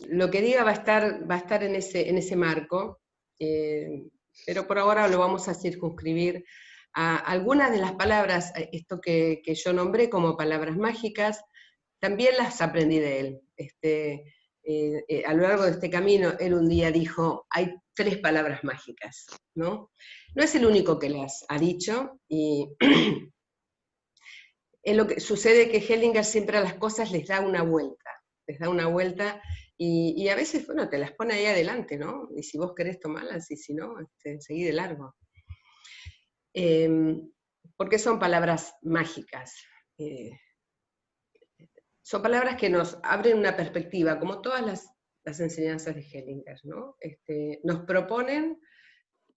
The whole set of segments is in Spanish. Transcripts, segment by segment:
lo que diga va a estar en ese marco, pero por ahora lo vamos a circunscribir a algunas de las palabras, esto que yo nombré como palabras mágicas, también las aprendí de él. A lo largo de este camino, él un día dijo, hay 3 palabras mágicas, ¿no? No es el único que las ha dicho, y es lo que sucede, que Hellinger siempre a las cosas les da una vuelta, y a veces, bueno, te las pone ahí adelante, ¿no? Y si vos querés tomarlas, y si no, seguí de largo. Porque son palabras mágicas. Son palabras que nos abren una perspectiva, como todas las enseñanzas de Hellinger, ¿no? Nos proponen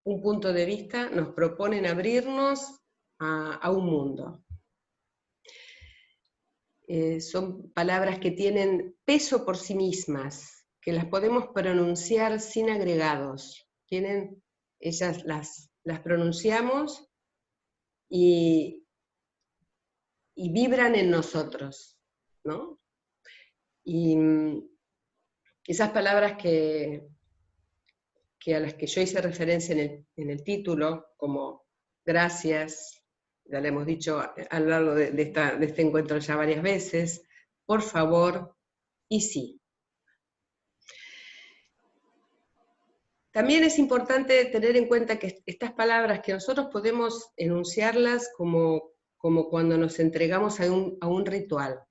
un punto de vista, nos proponen abrirnos a un mundo. Son palabras que tienen peso por sí mismas, que las podemos pronunciar sin agregados. Ellas las pronunciamos y vibran en nosotros, ¿no? Y esas palabras que a las que yo hice referencia en el título, como gracias, ya le hemos dicho a lo largo de este encuentro ya varias veces, por favor y sí. También es importante tener en cuenta que estas palabras, que nosotros podemos enunciarlas como cuando nos entregamos a un ritual.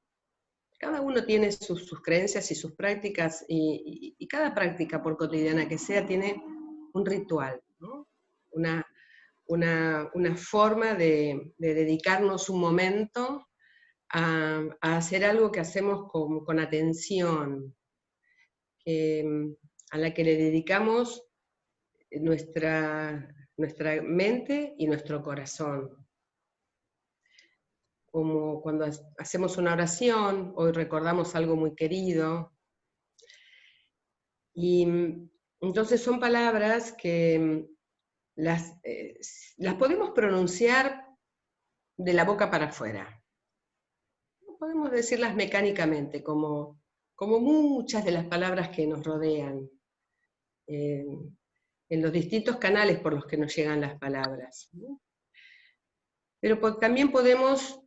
Cada uno tiene sus creencias y sus prácticas, y cada práctica, por cotidiana que sea, tiene un ritual, ¿no? Una forma de dedicarnos un momento a hacer algo que hacemos con atención, a la que le dedicamos nuestra mente y nuestro corazón. Como cuando hacemos una oración, hoy recordamos algo muy querido, y entonces son palabras que las podemos pronunciar de la boca para afuera. No podemos decirlas mecánicamente, como muchas de las palabras que nos rodean, en los distintos canales por los que nos llegan las palabras, ¿no? Pero también podemos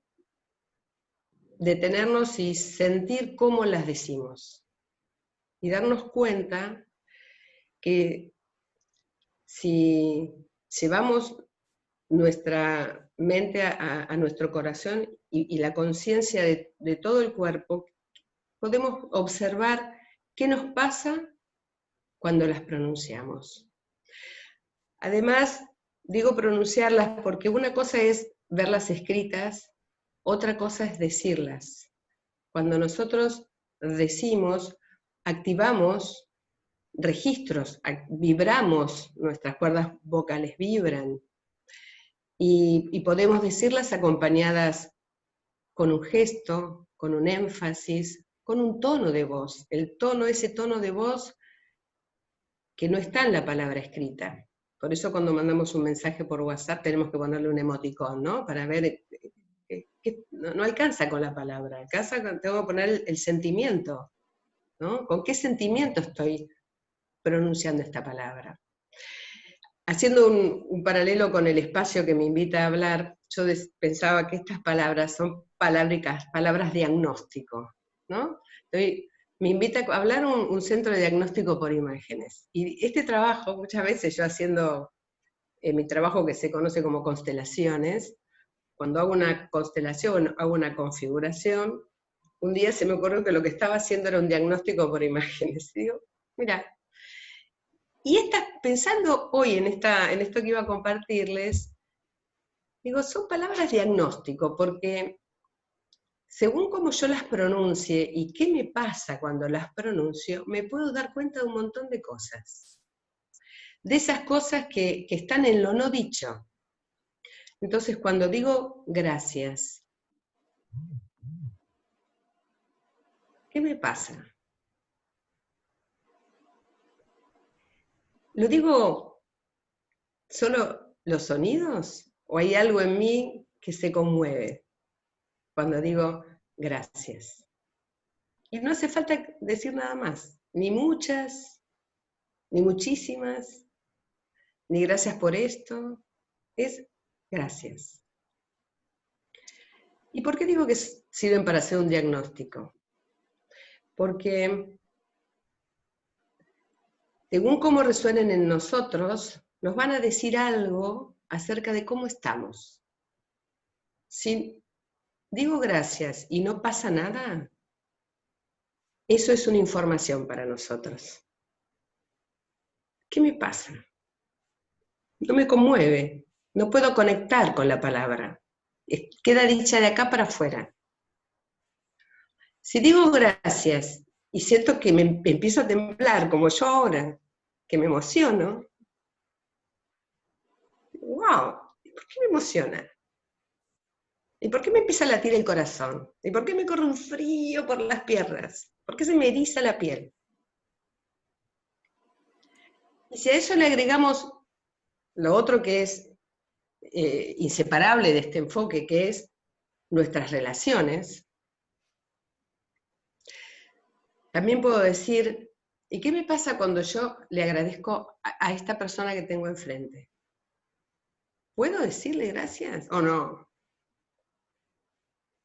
detenernos y sentir cómo las decimos, y darnos cuenta que si llevamos nuestra mente a nuestro corazón y la conciencia de todo el cuerpo, podemos observar qué nos pasa cuando las pronunciamos. Además, digo pronunciarlas porque una cosa es verlas escritas, otra cosa es decirlas. Cuando nosotros decimos, activamos registros, vibramos, nuestras cuerdas vocales vibran, y podemos decirlas acompañadas con un gesto, con un énfasis, con un tono de voz. El tono, ese tono de voz que no está en la palabra escrita. Por eso cuando mandamos un mensaje por WhatsApp tenemos que ponerle un emoticón, ¿no? Para ver que no alcanza con la palabra, tengo que poner el sentimiento, ¿no? ¿Con qué sentimiento estoy pronunciando esta palabra? Haciendo un paralelo con el espacio que me invita a hablar, yo pensaba que estas palabras son palabras diagnóstico, ¿no? Me invita a hablar un centro de diagnóstico por imágenes. Y este trabajo, muchas veces yo haciendo mi trabajo que se conoce como constelaciones, cuando hago una constelación, hago una configuración, un día se me ocurrió que lo que estaba haciendo era un diagnóstico por imágenes. Y digo, mira, y pensando hoy en esto que iba a compartirles, digo, son palabras diagnóstico, porque según cómo yo las pronuncie y qué me pasa cuando las pronuncio, me puedo dar cuenta de un montón de cosas. De esas cosas que están en lo no dicho. Entonces, cuando digo gracias, ¿qué me pasa? ¿Lo digo solo los sonidos? ¿O hay algo en mí que se conmueve cuando digo gracias? Y no hace falta decir nada más. ni muchas, ni muchísimas, ni gracias por esto, es gracias. ¿Y por qué digo que sirven para hacer un diagnóstico? Porque según cómo resuenen en nosotros, nos van a decir algo acerca de cómo estamos. Si digo gracias y no pasa nada, eso es una información para nosotros. ¿Qué me pasa? No me conmueve, no puedo conectar con la palabra. Queda dicha de acá para afuera. Si digo gracias y siento que me empiezo a temblar, como yo ahora, que me emociono, ¡wow! ¿Por qué me emociona? ¿Y por qué me empieza a latir el corazón? ¿Y por qué me corre un frío por las piernas? ¿Por qué se me eriza la piel? Y si a eso le agregamos lo otro que es inseparable de este enfoque, que es nuestras relaciones, también puedo decir, ¿y qué me pasa cuando yo le agradezco a esta persona que tengo enfrente? ¿Puedo decirle gracias o no?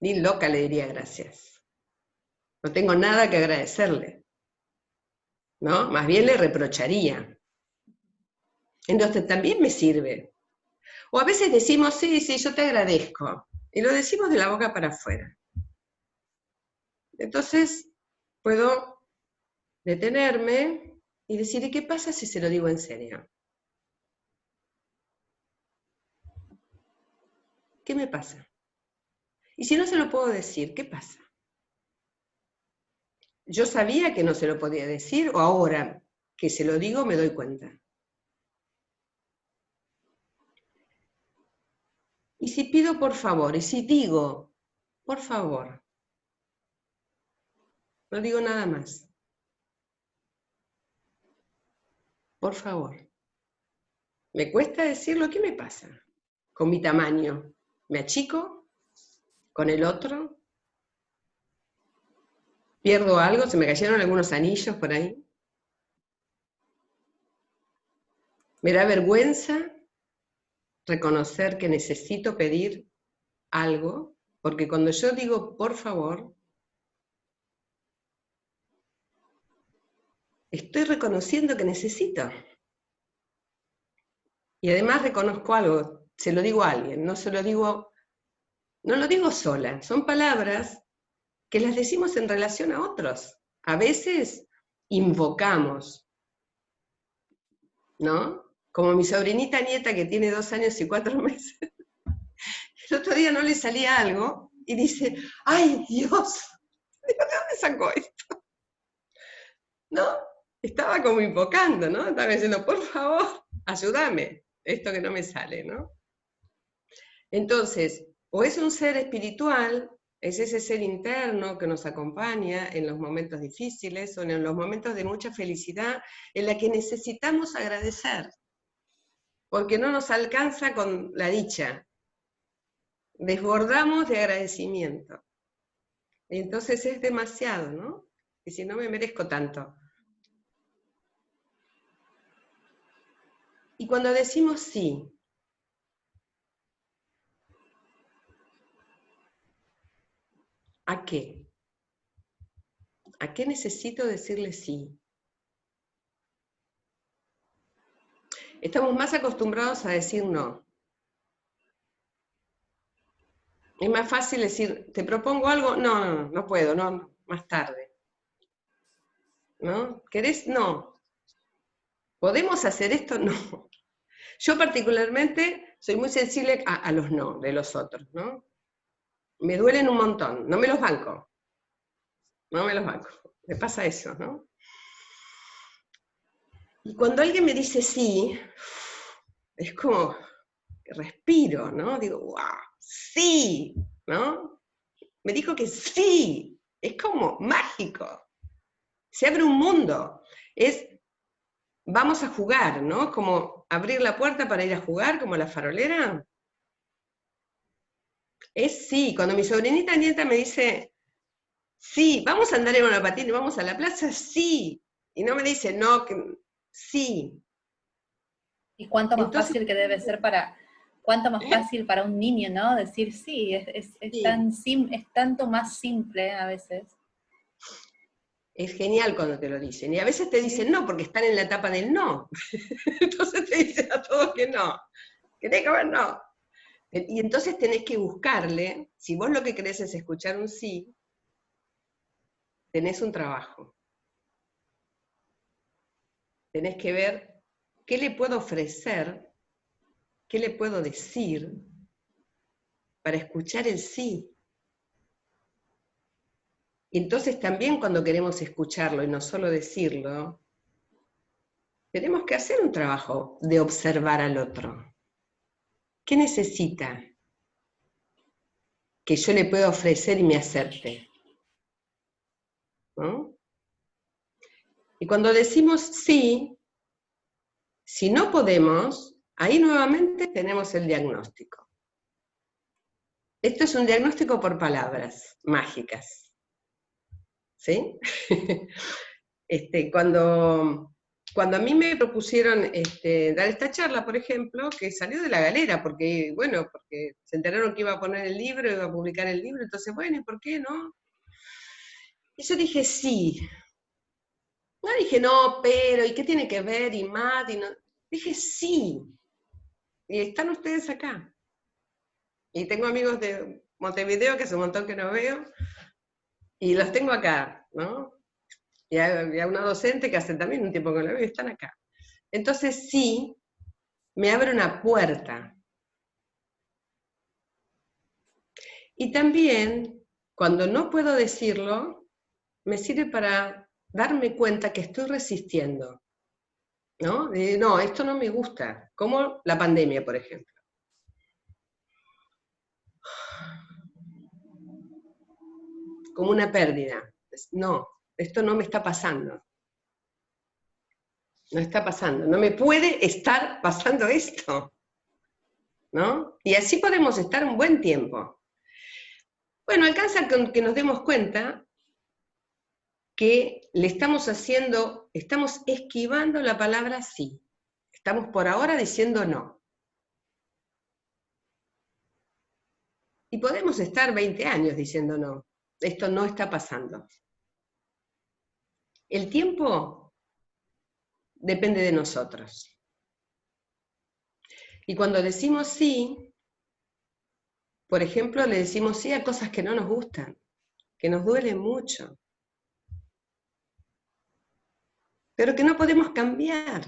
Ni loca le diría gracias. No tengo nada que agradecerle, ¿no? Más bien le reprocharía. Entonces también me sirve. O a veces decimos, sí, sí, yo te agradezco. Y lo decimos de la boca para afuera. Entonces puedo detenerme y decir, ¿y qué pasa si se lo digo en serio? ¿Qué me pasa? Y si no se lo puedo decir, ¿qué pasa? ¿Yo sabía que no se lo podía decir o ahora que se lo digo me doy cuenta? Y si pido por favor, y si digo, por favor, no digo nada más. Por favor. ¿Me cuesta decirlo? ¿Qué me pasa? Con mi tamaño. ¿Me achico? ¿Con el otro? ¿Pierdo algo? ¿Se me cayeron algunos anillos por ahí? ¿Me da vergüenza reconocer que necesito pedir algo? Porque cuando yo digo por favor, estoy reconociendo que necesito. Y además reconozco algo, se lo digo a alguien, no lo digo sola, son palabras que las decimos en relación a otros. A veces invocamos, ¿no? Como mi sobrinita nieta que tiene 2 años y 4 meses. El otro día no le salía algo y dice, ¡ay, Dios! ¿De dónde sacó esto? ¿No? Estaba como invocando, ¿no? Estaba diciendo, por favor, ayúdame, esto que no me sale, ¿no? Entonces, o es un ser espiritual, es ese ser interno que nos acompaña en los momentos difíciles o en los momentos de mucha felicidad, en la que necesitamos agradecer, porque no nos alcanza con la dicha, desbordamos de agradecimiento. Y entonces es demasiado, ¿no? Y si no me merezco tanto. Y cuando decimos sí, ¿a qué? ¿A qué necesito decirle sí? Estamos más acostumbrados a decir no. Es más fácil decir, ¿te propongo algo? No, no puedo, no, más tarde. ¿No? ¿Querés? No. ¿Podemos hacer esto? No. Yo particularmente soy muy sensible a los no de los otros, ¿no? Me duelen un montón, no me los banco. No me los banco. Me pasa eso, ¿no? Y cuando alguien me dice sí, es como que respiro, ¿no? Digo, wow, sí, ¿no? Me dijo que sí, es como mágico. Se abre un mundo. Es, vamos a jugar, ¿no? Como abrir la puerta para ir a jugar, como la farolera. Es sí, cuando mi sobrinita nieta me dice, sí, vamos a andar en una patina y vamos a la plaza, sí. Y no me dice, no, que sí. Y cuánto más Entonces, fácil que debe ser cuánto más fácil para un niño, ¿no? Decir sí, es sí, es tanto más simple a veces. es genial cuando te lo dicen. Y a veces te dicen Sí. no, porque están en la etapa del no. Entonces te dicen a todos que no. Que tiene que haber no. Y entonces tenés que buscarle, si vos lo que querés es escuchar un sí, tenés un trabajo. Tenés que ver qué le puedo ofrecer, qué le puedo decir para escuchar el sí. Y entonces también cuando queremos escucharlo y no solo decirlo, tenemos que hacer un trabajo de observar al otro. ¿Qué necesita que yo le pueda ofrecer y me acepte? ¿No? Y cuando decimos sí, si no podemos, ahí nuevamente tenemos el diagnóstico. Esto es un diagnóstico por palabras mágicas. ¿Sí? Cuando a mí me propusieron dar esta charla, por ejemplo, que salió de la galera, porque se enteraron que iba a poner el libro, iba a publicar el libro, entonces, bueno, ¿y por qué no? Y yo dije, sí. No dije, no, pero, ¿y qué tiene que ver? Y más, y no. Dije, sí. Y están ustedes acá. Y tengo amigos de Montevideo, que hace un montón que no veo, y los tengo acá, ¿no? Y a una docente que hace también un tiempo que no veo, y están acá. Entonces sí, me abre una puerta. Y también, cuando no puedo decirlo, me sirve para darme cuenta que estoy resistiendo, ¿no? No, esto no me gusta, como la pandemia, por ejemplo. Como una pérdida. No, esto no me está pasando. No está pasando, no me puede estar pasando esto, ¿no? Y así podemos estar un buen tiempo. Bueno, alcanza con que nos demos cuenta que le estamos estamos esquivando la palabra sí. Estamos por ahora diciendo no. Y podemos estar 20 años diciendo no. Esto no está pasando. El tiempo depende de nosotros. Y cuando decimos sí, por ejemplo, le decimos sí a cosas que no nos gustan, que nos duelen mucho, pero que no podemos cambiar.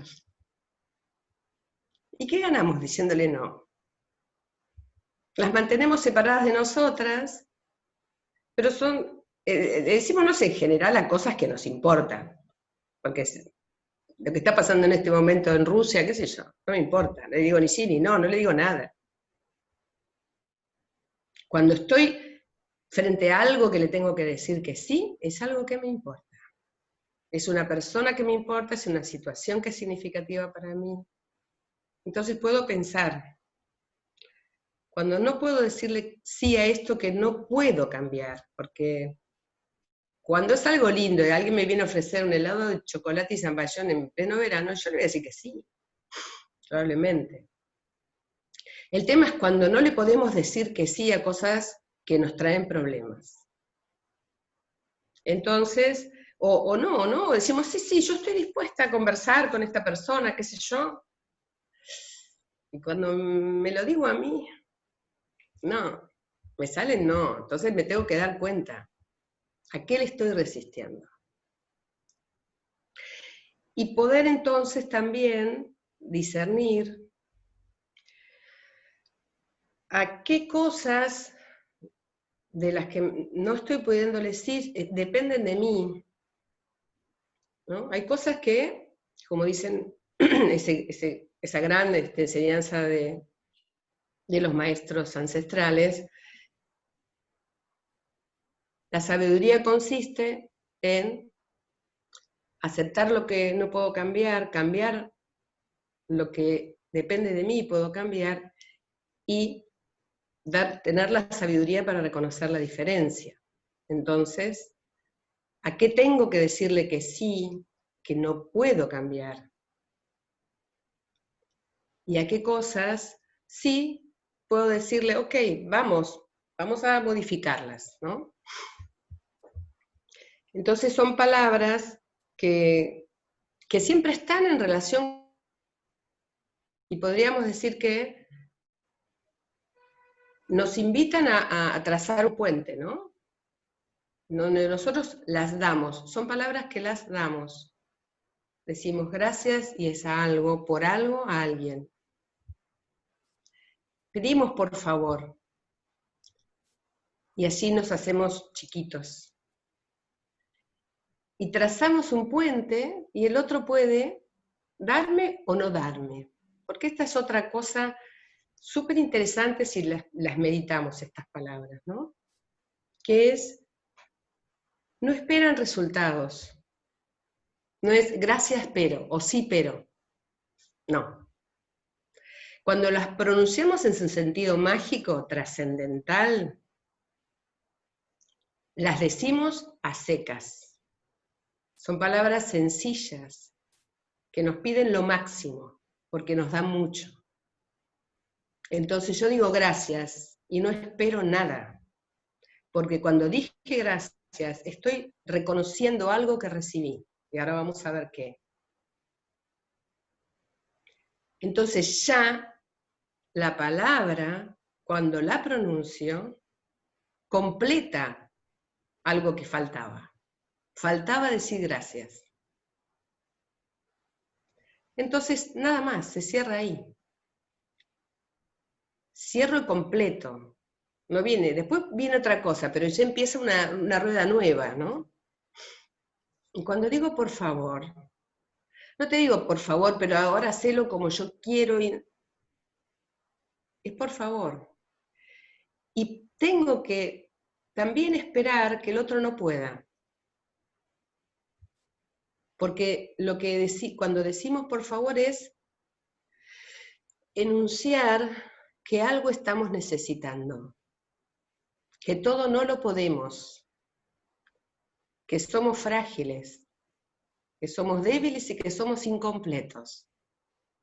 ¿Y qué ganamos diciéndole no? Las mantenemos separadas de nosotras, pero decimos no sé, en general a cosas que nos importan, porque lo que está pasando en este momento en Rusia, qué sé yo, no me importa, no le digo ni sí ni no, no le digo nada. Cuando estoy frente a algo que le tengo que decir que sí, es algo que me importa. Es una persona que me importa, es una situación que es significativa para mí. Entonces puedo pensar, cuando no puedo decirle sí a esto que no puedo cambiar, porque cuando es algo lindo y alguien me viene a ofrecer un helado de chocolate y zamballón en pleno verano, yo le voy a decir que sí, probablemente. El tema es cuando no le podemos decir que sí a cosas que nos traen problemas. Entonces, o no, decimos, sí, sí, yo estoy dispuesta a conversar con esta persona, qué sé yo. Y cuando me lo digo a mí, no, me sale no. Entonces me tengo que dar cuenta, ¿a qué le estoy resistiendo? Y poder entonces también discernir a qué cosas de las que no estoy pudiendo decir dependen de mí, ¿no? Hay cosas que, como dicen, esa gran enseñanza de los maestros ancestrales, la sabiduría consiste en aceptar lo que no puedo cambiar, cambiar lo que depende de mí, puedo cambiar, y tener la sabiduría para reconocer la diferencia. Entonces, ¿a qué tengo que decirle que sí? que no puedo cambiar. Y a qué cosas sí puedo decirle, ok, vamos a modificarlas, ¿no? Entonces son palabras que siempre están en relación, y podríamos decir que nos invitan a trazar un puente, ¿no? Donde nosotros las damos, son palabras que las damos. Decimos gracias y es a algo, por algo, a alguien. Pedimos por favor, y así nos hacemos chiquitos. Y trazamos un puente, y el otro puede darme o no darme. Porque esta es otra cosa súper interesante si las meditamos, estas palabras, ¿no? Que es, no esperan resultados. No es gracias pero, o sí pero. No. Cuando las pronunciamos en su sentido mágico, trascendental, las decimos a secas. Son palabras sencillas, que nos piden lo máximo, porque nos dan mucho. Entonces yo digo gracias y no espero nada, porque cuando dije gracias estoy reconociendo algo que recibí, y ahora vamos a ver qué. Entonces ya la palabra, cuando la pronuncio, completa algo que faltaba. Faltaba decir gracias. Entonces, nada más, se cierra ahí. Cierro y completo. No viene, después viene otra cosa, pero ya empieza una rueda nueva, ¿no? Y cuando digo por favor, no te digo por favor, pero ahora hacelo como yo quiero. Es por favor. Y tengo que también esperar que el otro no pueda. Porque lo que cuando decimos por favor es enunciar que algo estamos necesitando, que todo no lo podemos, que somos frágiles, que somos débiles y que somos incompletos.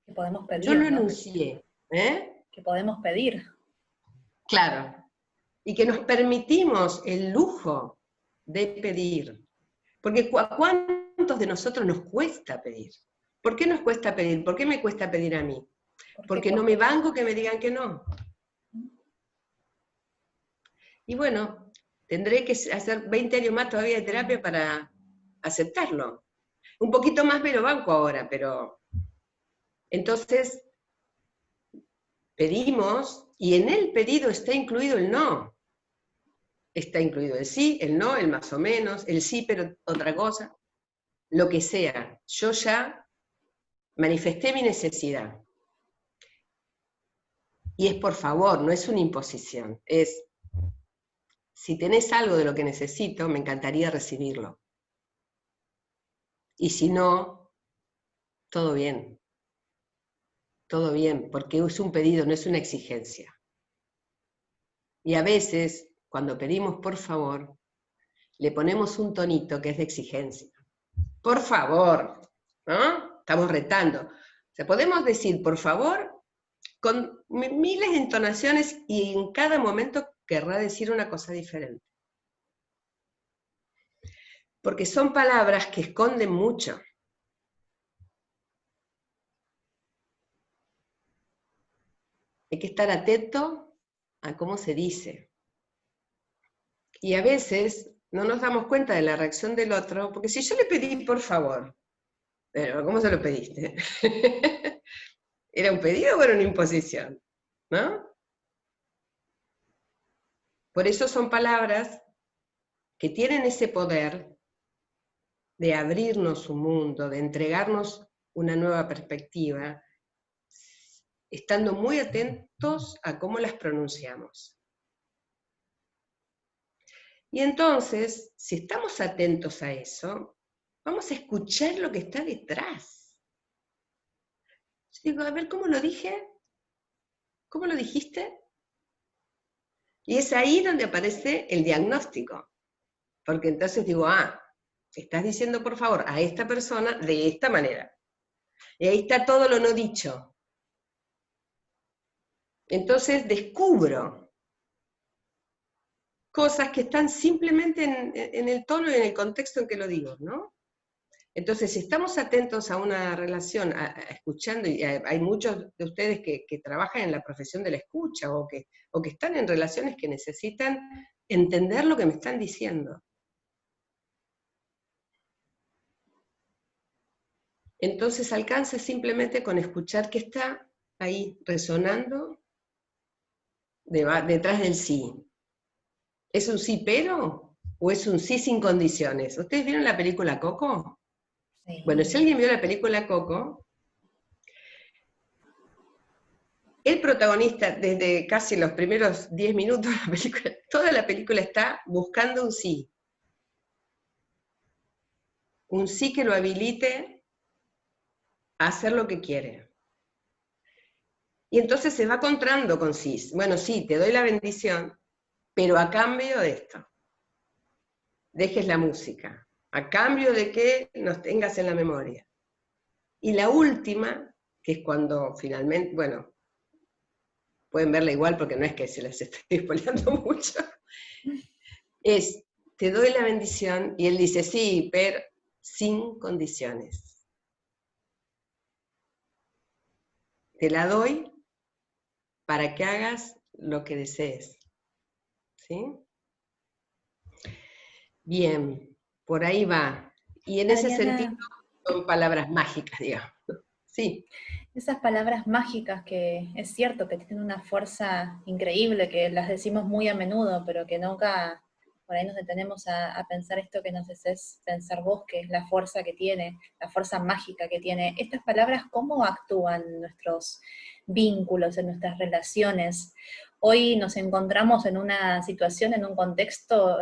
Que podemos pedir, yo lo ¿no? enuncié, ¿eh? Que podemos pedir. Claro, y que nos permitimos el lujo de pedir. Porque ¿a cuántos de nosotros nos cuesta pedir? ¿Por qué nos cuesta pedir? ¿Por qué me cuesta pedir a mí? Porque no me banco que me digan que no. Y bueno, tendré que hacer 20 años más todavía de terapia para aceptarlo. Un poquito más me lo banco ahora, pero... Entonces, pedimos, y en el pedido está incluido el no. Está incluido el sí, el no, el más o menos, el sí, pero otra cosa. Lo que sea. Yo ya manifesté mi necesidad. Y es por favor, no es una imposición. Es, si tenés algo de lo que necesito, me encantaría recibirlo. Y si no, todo bien. Todo bien, porque es un pedido, no es una exigencia. Y a veces, cuando pedimos por favor, le ponemos un tonito que es de exigencia. Por favor, ¿no? Estamos retando. O sea, podemos decir por favor con miles de entonaciones y en cada momento querrá decir una cosa diferente. Porque son palabras que esconden mucho. Hay que estar atento a cómo se dice. Y a veces no nos damos cuenta de la reacción del otro, porque si yo le pedí por favor, pero ¿cómo se lo pediste? ¿Era un pedido o era una imposición? ¿No? Por eso son palabras que tienen ese poder de abrirnos un mundo, de entregarnos una nueva perspectiva, estando muy atentos a cómo las pronunciamos. Y entonces, si estamos atentos a eso, vamos a escuchar lo que está detrás. Yo digo, a ver, ¿cómo lo dije? ¿Cómo lo dijiste? Y es ahí donde aparece el diagnóstico. Porque entonces digo, estás diciendo por favor a esta persona de esta manera. Y ahí está todo lo no dicho. Entonces descubro cosas que están simplemente en el tono y en el contexto en que lo digo, ¿no? Entonces, si estamos atentos a una relación, escuchando, y hay muchos de ustedes que trabajan en la profesión de la escucha, o que están en relaciones que necesitan entender lo que me están diciendo. Entonces alcanza simplemente con escuchar que está ahí resonando detrás del sí. ¿Es un sí pero? ¿O es un sí sin condiciones? ¿Ustedes vieron la película Coco? Sí. Bueno, si alguien vio la película Coco, el protagonista, desde casi los primeros 10 minutos de la película, toda la película está buscando un sí. Un sí que lo habilite a hacer lo que quiere. Y entonces se va encontrando con sí. Bueno, sí, te doy la bendición, pero a cambio de esto. Dejes la música, a cambio de que nos tengas en la memoria. Y la última, que es cuando finalmente, bueno, pueden verla igual porque no es que se las estoy spoileando mucho, es, te doy la bendición, y él dice, sí, pero sin condiciones. Te la doy para que hagas lo que desees. ¿Sí? Bien, por ahí va. Y en ese sentido Adriana, son palabras mágicas, digamos. Sí. esas palabras mágicas que es cierto que tienen una fuerza increíble, que las decimos muy a menudo, pero que nunca por ahí nos detenemos a pensar esto que nos haces pensar vos, que es la fuerza que tiene, la fuerza mágica que tiene. Estas palabras, ¿cómo actúan en nuestros vínculos, en nuestras relaciones? Hoy nos encontramos en una situación, en un contexto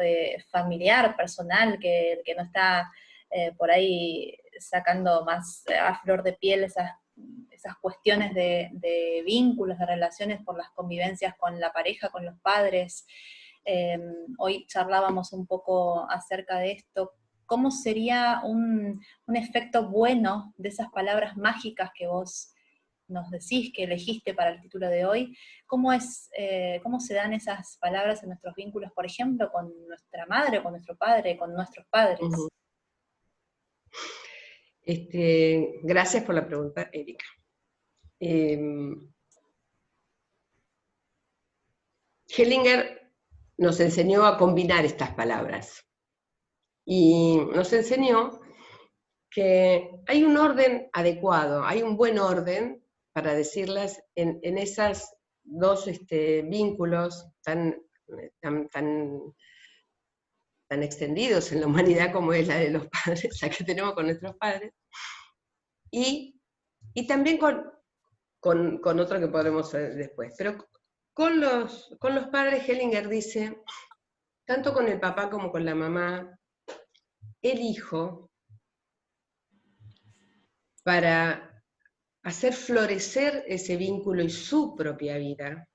familiar, personal, que no está por ahí sacando más a flor de piel esas cuestiones de vínculos, de relaciones por las convivencias con la pareja, con los padres. Hoy charlábamos un poco acerca de esto. ¿Cómo sería un efecto bueno de esas palabras mágicas que vos nos decís, que elegiste para el título de hoy? ¿Cómo se dan esas palabras en nuestros vínculos, por ejemplo, con nuestra madre, con nuestro padre, con nuestros padres? Uh-huh. Gracias por la pregunta, Erika. Hellinger nos enseñó a combinar estas palabras y nos enseñó que hay un orden adecuado, hay un buen orden para decirlas en esos dos vínculos tan extendidos en la humanidad como es la de los padres, la que tenemos con nuestros padres, y también con otro que podremos ver después. Pero con los padres, Hellinger dice, tanto con el papá como con la mamá, el hijo, para hacer florecer ese vínculo y su propia vida,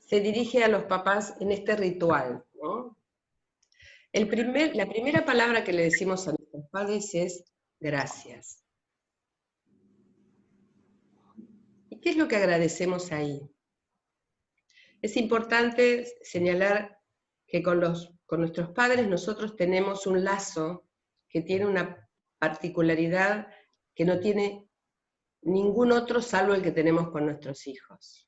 se dirige a los papás en este ritual, ¿no? La primera palabra que le decimos a nuestros padres es gracias. ¿Y qué es lo que agradecemos ahí? Es importante señalar que con nuestros padres nosotros tenemos un lazo que tiene una particularidad que no tiene ningún otro salvo el que tenemos con nuestros hijos.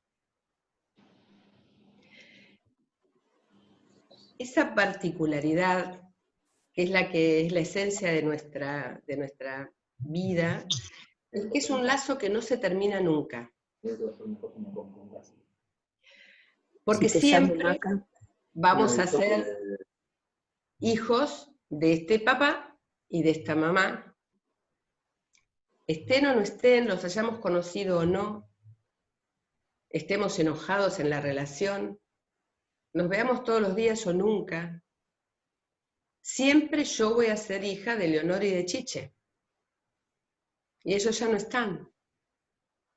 Esa particularidad, que es la esencia de nuestra vida, es un lazo que no se termina nunca. Porque siempre vamos a ser hijos de este papá y de esta mamá, estén o no estén, los hayamos conocido o no, estemos enojados en la relación, nos veamos todos los días o nunca, siempre yo voy a ser hija de Leonor y de Chiche. Y ellos ya no están,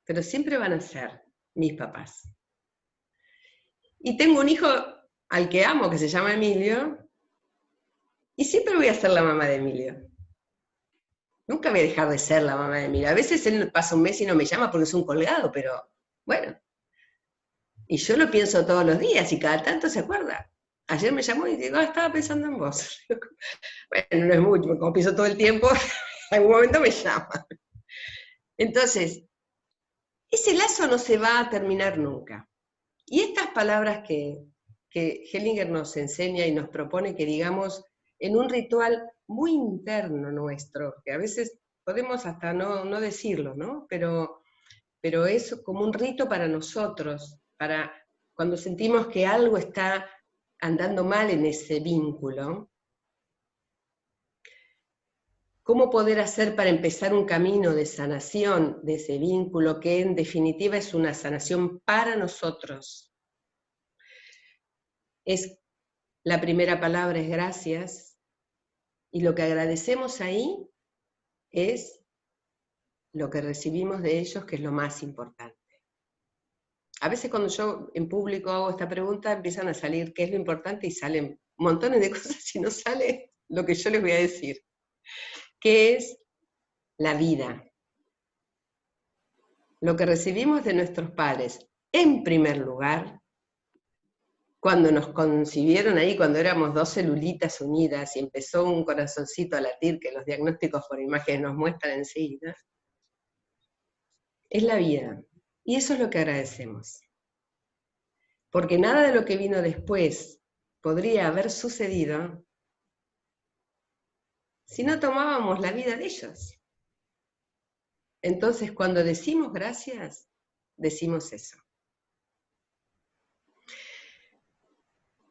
pero siempre van a ser mis papás. Y tengo un hijo al que amo, que se llama Emilio, y siempre voy a ser la mamá de Emilio. Nunca voy a dejar de ser la mamá de Emilio. A veces él pasa un mes y no me llama porque es un colgado, pero bueno. Y yo lo pienso todos los días y cada tanto se acuerda. Ayer me llamó y digo, estaba pensando en vos. Bueno, no es mucho, como pienso todo el tiempo, en algún momento me llama. Entonces, ese lazo no se va a terminar nunca. Y estas palabras que Hellinger nos enseña y nos propone que digamos en un ritual muy interno nuestro, que a veces podemos hasta no decirlo, ¿no? Pero es como un rito para nosotros, para cuando sentimos que algo está andando mal en ese vínculo, ¿cómo poder hacer para empezar un camino de sanación de ese vínculo que en definitiva es una sanación para nosotros? La primera palabra es gracias, y lo que agradecemos ahí es lo que recibimos de ellos, que es lo más importante. A veces cuando yo en público hago esta pregunta, empiezan a salir qué es lo importante y salen montones de cosas y no sale lo que yo les voy a decir, que es la vida. Lo que recibimos de nuestros padres, en primer lugar, cuando nos concibieron ahí, cuando éramos dos celulitas unidas y empezó un corazoncito a latir, que los diagnósticos por imágenes nos muestran enseguida, es la vida. Y eso es lo que agradecemos. Porque nada de lo que vino después podría haber sucedido si no tomábamos la vida de ellos. Entonces, cuando decimos gracias, decimos eso.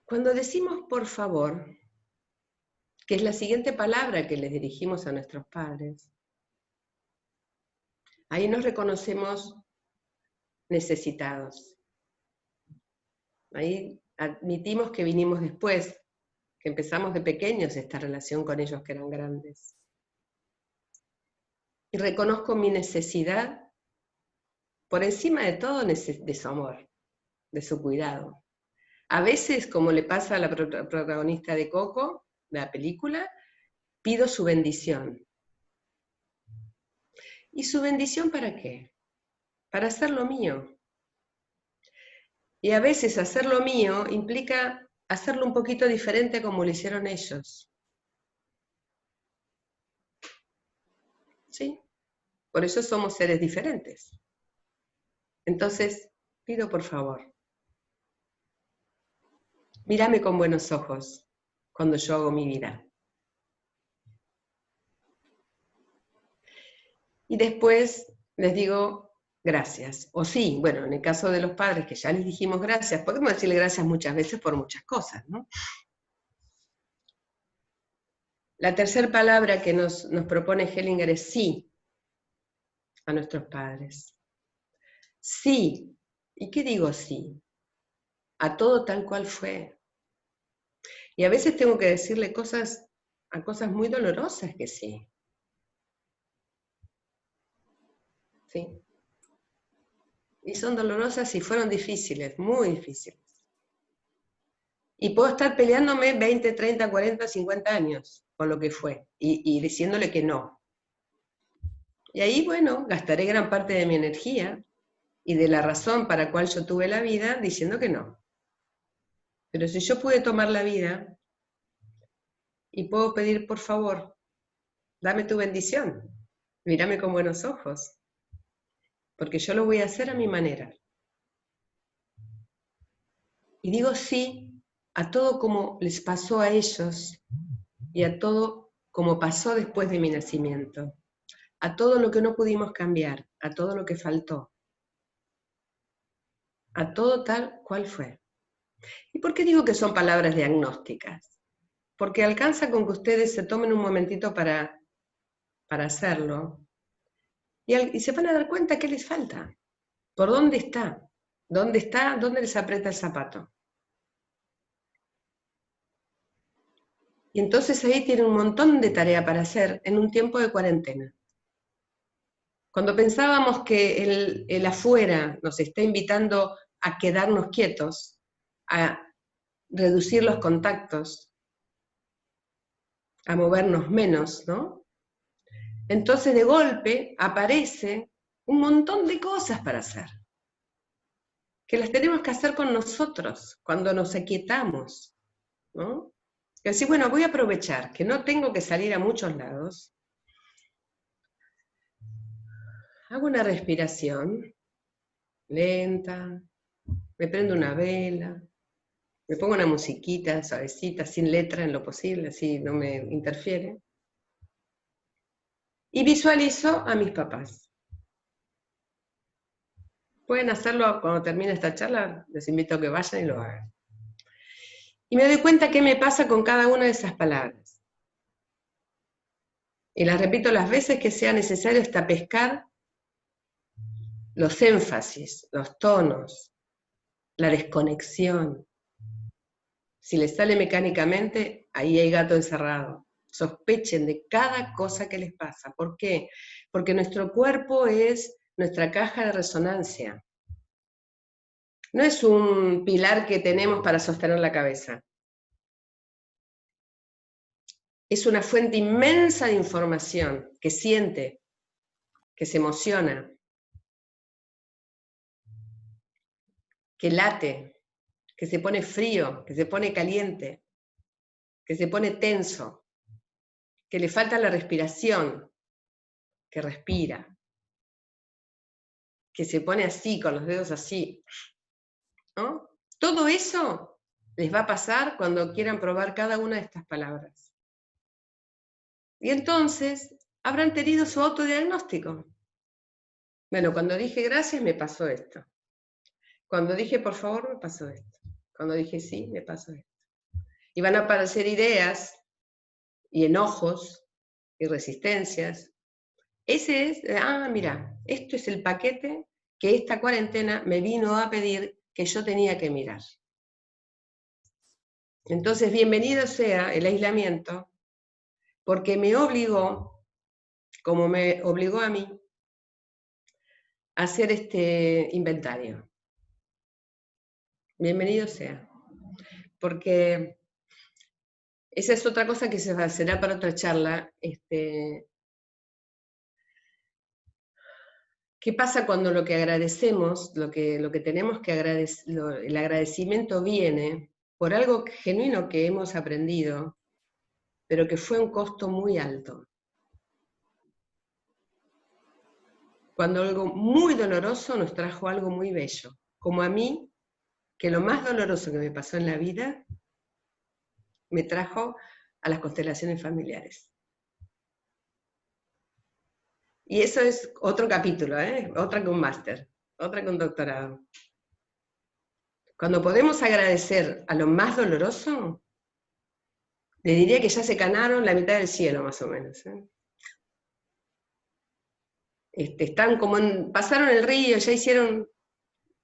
Cuando decimos por favor, que es la siguiente palabra que les dirigimos a nuestros padres, ahí nos reconocemos necesitados. Ahí admitimos que vinimos después, que empezamos de pequeños esta relación con ellos que eran grandes. Y reconozco mi necesidad por encima de todo de su amor, de su cuidado. A veces, como le pasa a la protagonista de Coco, de la película, pido su bendición. ¿Y su bendición para qué? Para hacer lo mío. Y a veces hacer lo mío implica hacerlo un poquito diferente como lo hicieron ellos. ¿Sí? Por eso somos seres diferentes. Entonces, pido por favor, mírame con buenos ojos cuando yo hago mi vida. Y después les digo gracias. O sí, bueno, en el caso de los padres que ya les dijimos gracias, podemos decirle gracias muchas veces por muchas cosas, ¿no? La tercera palabra que nos propone Hellinger es sí a nuestros padres. Sí. ¿Y qué digo sí? A todo tal cual fue. Y a veces tengo que decirle a cosas muy dolorosas que sí. ¿Sí? Y son dolorosas y fueron difíciles, muy difíciles. Y puedo estar peleándome 20, 30, 40, 50 años con lo que fue, y diciéndole que no. Y ahí, bueno, gastaré gran parte de mi energía y de la razón para la cual yo tuve la vida diciendo que no. Pero si yo pude tomar la vida y puedo pedir, por favor, dame tu bendición, mírame con buenos ojos, porque yo lo voy a hacer a mi manera. Y digo sí a todo como les pasó a ellos y a todo como pasó después de mi nacimiento, a todo lo que no pudimos cambiar, a todo lo que faltó, a todo tal cual fue. ¿Y por qué digo que son palabras diagnósticas? Porque alcanza con que ustedes se tomen un momentito para hacerlo y se van a dar cuenta qué les falta, por dónde está, dónde les aprieta el zapato. Y entonces ahí tienen un montón de tarea para hacer en un tiempo de cuarentena. Cuando pensábamos que el afuera nos está invitando a quedarnos quietos, a reducir los contactos, a movernos menos, ¿no? Entonces de golpe aparece un montón de cosas para hacer, que las tenemos que hacer con nosotros, cuando nos aquietamos, ¿no? Y así, bueno, voy a aprovechar que no tengo que salir a muchos lados, hago una respiración lenta, me prendo una vela, me pongo una musiquita suavecita, sin letra en lo posible, así no me interfiere, y visualizo a mis papás. Pueden hacerlo cuando termine esta charla, les invito a que vayan y lo hagan. Y me doy cuenta qué me pasa con cada una de esas palabras. Y las repito las veces que sea necesario hasta pescar los énfasis, los tonos, la desconexión. Si les sale mecánicamente, ahí hay gato encerrado. Sospechen de cada cosa que les pasa. ¿Por qué? Porque nuestro cuerpo es nuestra caja de resonancia. No es un pilar que tenemos para sostener la cabeza. Es una fuente inmensa de información que siente, que se emociona, que late, que se pone frío, que se pone caliente, que se pone tenso, que le falta la respiración, que respira, que se pone así, con los dedos así, ¿no? Todo eso les va a pasar cuando quieran probar cada una de estas palabras. Y entonces habrán tenido su autodiagnóstico. Bueno, cuando dije gracias me pasó esto. Cuando dije por favor me pasó esto. Cuando dije sí me pasó esto. Y van a aparecer ideas y enojos y resistencias. Ese es, mira, esto es el paquete que esta cuarentena me vino a pedir que yo tenía que mirar. Entonces, bienvenido sea el aislamiento, porque me obligó, como me obligó a mí, a hacer este inventario. Bienvenido sea. Porque esa es otra cosa que será para otra charla. ¿Qué pasa cuando lo que agradecemos, lo que tenemos que agradecer, el agradecimiento viene por algo genuino que hemos aprendido, pero que fue un costo muy alto? Cuando algo muy doloroso nos trajo algo muy bello, como a mí, que lo más doloroso que me pasó en la vida me trajo a las constelaciones familiares. Y eso es otro capítulo, otra que un máster, otra que un doctorado. Cuando podemos agradecer a lo más doloroso, le diría que ya se ganaron la mitad del cielo, más o menos. Están como pasaron el río, ya hicieron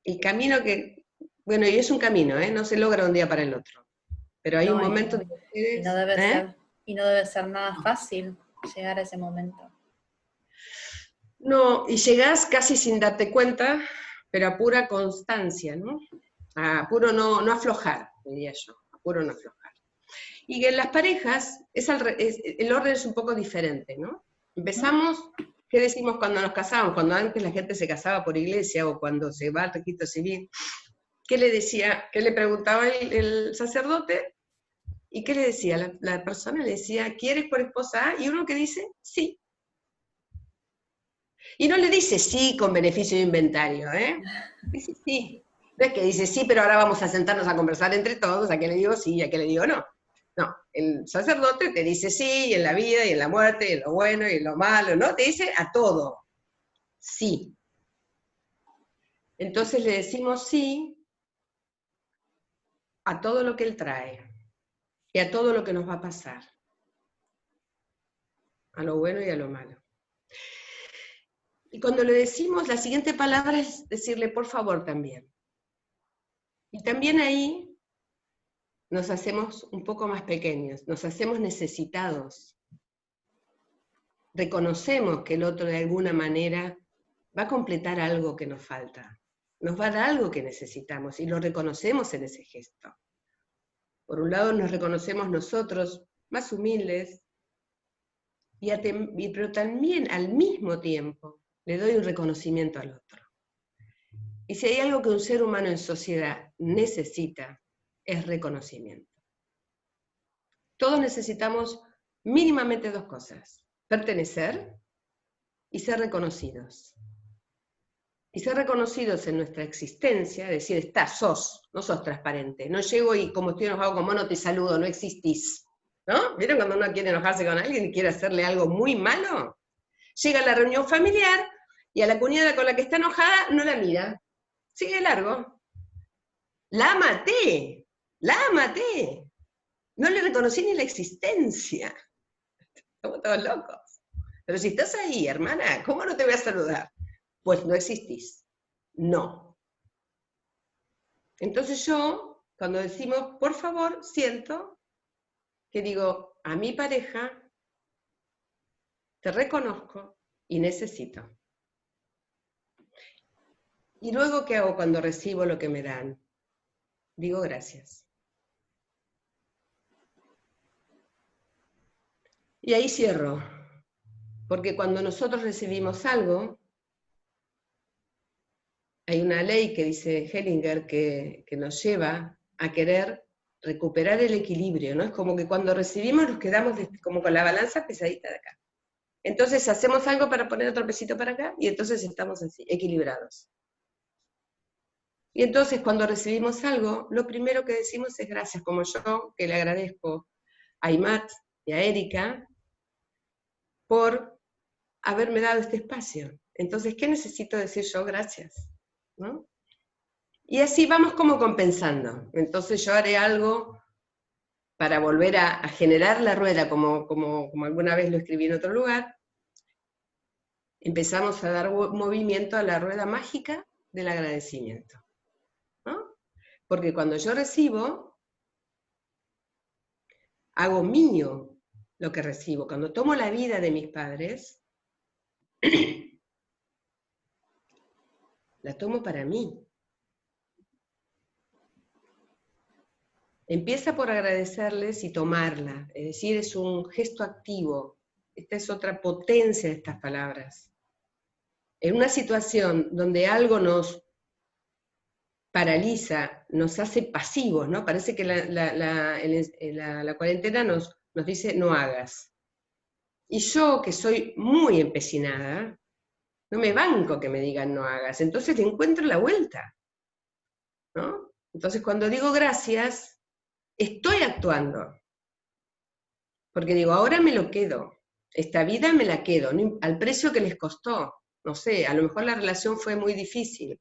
el camino que, bueno, y es un camino, no se logra un día para el otro. Pero hay un momento de ustedes, y no debe ser nada fácil llegar a ese momento. No, y llegás casi sin darte cuenta, pero a pura constancia, ¿no? A puro no aflojar, diría yo, a puro no aflojar. Y que en las parejas, el orden es un poco diferente, ¿no? Empezamos, ¿qué decimos cuando nos casamos? Cuando antes la gente se casaba por iglesia o cuando se va al registro civil, ¿qué le decía? ¿Qué le preguntaba el sacerdote? ¿Y qué le decía? La persona le decía, ¿quieres por esposa A? Y uno que dice, sí. Y no le dice sí con beneficio de inventario, Dice sí. No es que dice sí, pero ahora vamos a sentarnos a conversar entre todos, a qué le digo sí y a qué le digo no. No, el sacerdote te dice sí, en la vida y en la muerte, y en lo bueno y en lo malo, ¿no? Te dice a todo. Sí. Entonces le decimos sí a todo lo que él trae y a todo lo que nos va a pasar. A lo bueno y a lo malo. Y cuando le decimos, la siguiente palabra es decirle por favor también. Y también ahí nos hacemos un poco más pequeños, nos hacemos necesitados. Reconocemos que el otro de alguna manera va a completar algo que nos falta, nos va a dar algo que necesitamos y lo reconocemos en ese gesto. Por un lado nos reconocemos nosotros más humildes, pero también al mismo tiempo le doy un reconocimiento al otro. Y si hay algo que un ser humano en sociedad necesita, es reconocimiento. Todos necesitamos mínimamente dos cosas: pertenecer y ser reconocidos. Y ser reconocidos en nuestra existencia, es decir, no sos transparente. No llego y como estoy enojado con vos no te saludo, no existís. ¿No? ¿Vieron cuando uno quiere enojarse con alguien y quiere hacerle algo muy malo? Llega a la reunión familiar y a la cuñada con la que está enojada no la mira. Sigue largo. La maté. No le reconocí ni la existencia. Estamos todos locos. Pero si estás ahí, hermana, ¿cómo no te voy a saludar? Pues no existís. No. Entonces yo, cuando decimos, por favor, siento que digo, a mi pareja, te reconozco y necesito. ¿Y luego qué hago cuando recibo lo que me dan? Digo gracias. Y ahí cierro. Porque cuando nosotros recibimos algo, hay una ley que dice Hellinger que nos lleva a querer recuperar el equilibrio, ¿no? Es como que cuando recibimos nos quedamos como con la balanza pesadita de acá. Entonces hacemos algo para poner otro pesito para acá y entonces estamos así, equilibrados. Y entonces cuando recibimos algo, lo primero que decimos es gracias, como yo, que le agradezco a Imat y a Erika por haberme dado este espacio. Entonces, ¿qué necesito decir yo? Gracias, ¿no? Y así vamos como compensando. Entonces yo haré algo para volver a generar la rueda, como alguna vez lo escribí en otro lugar. Empezamos a dar movimiento a la rueda mágica del agradecimiento, ¿no? Porque cuando yo recibo, hago mío lo que recibo. Cuando tomo la vida de mis padres, la tomo para mí. Empieza por agradecerles y tomarla, es decir, es un gesto activo. Esta es otra potencia de estas palabras. En una situación donde algo nos paraliza, nos hace pasivos, ¿no? Parece que la cuarentena nos dice no hagas. Y yo, que soy muy empecinada, no me banco que me digan no hagas, entonces le encuentro la vuelta, ¿no? Entonces cuando digo gracias, estoy actuando. Porque digo, ahora me lo quedo, esta vida me la quedo, al precio que les costó. No sé, a lo mejor la relación fue muy difícil,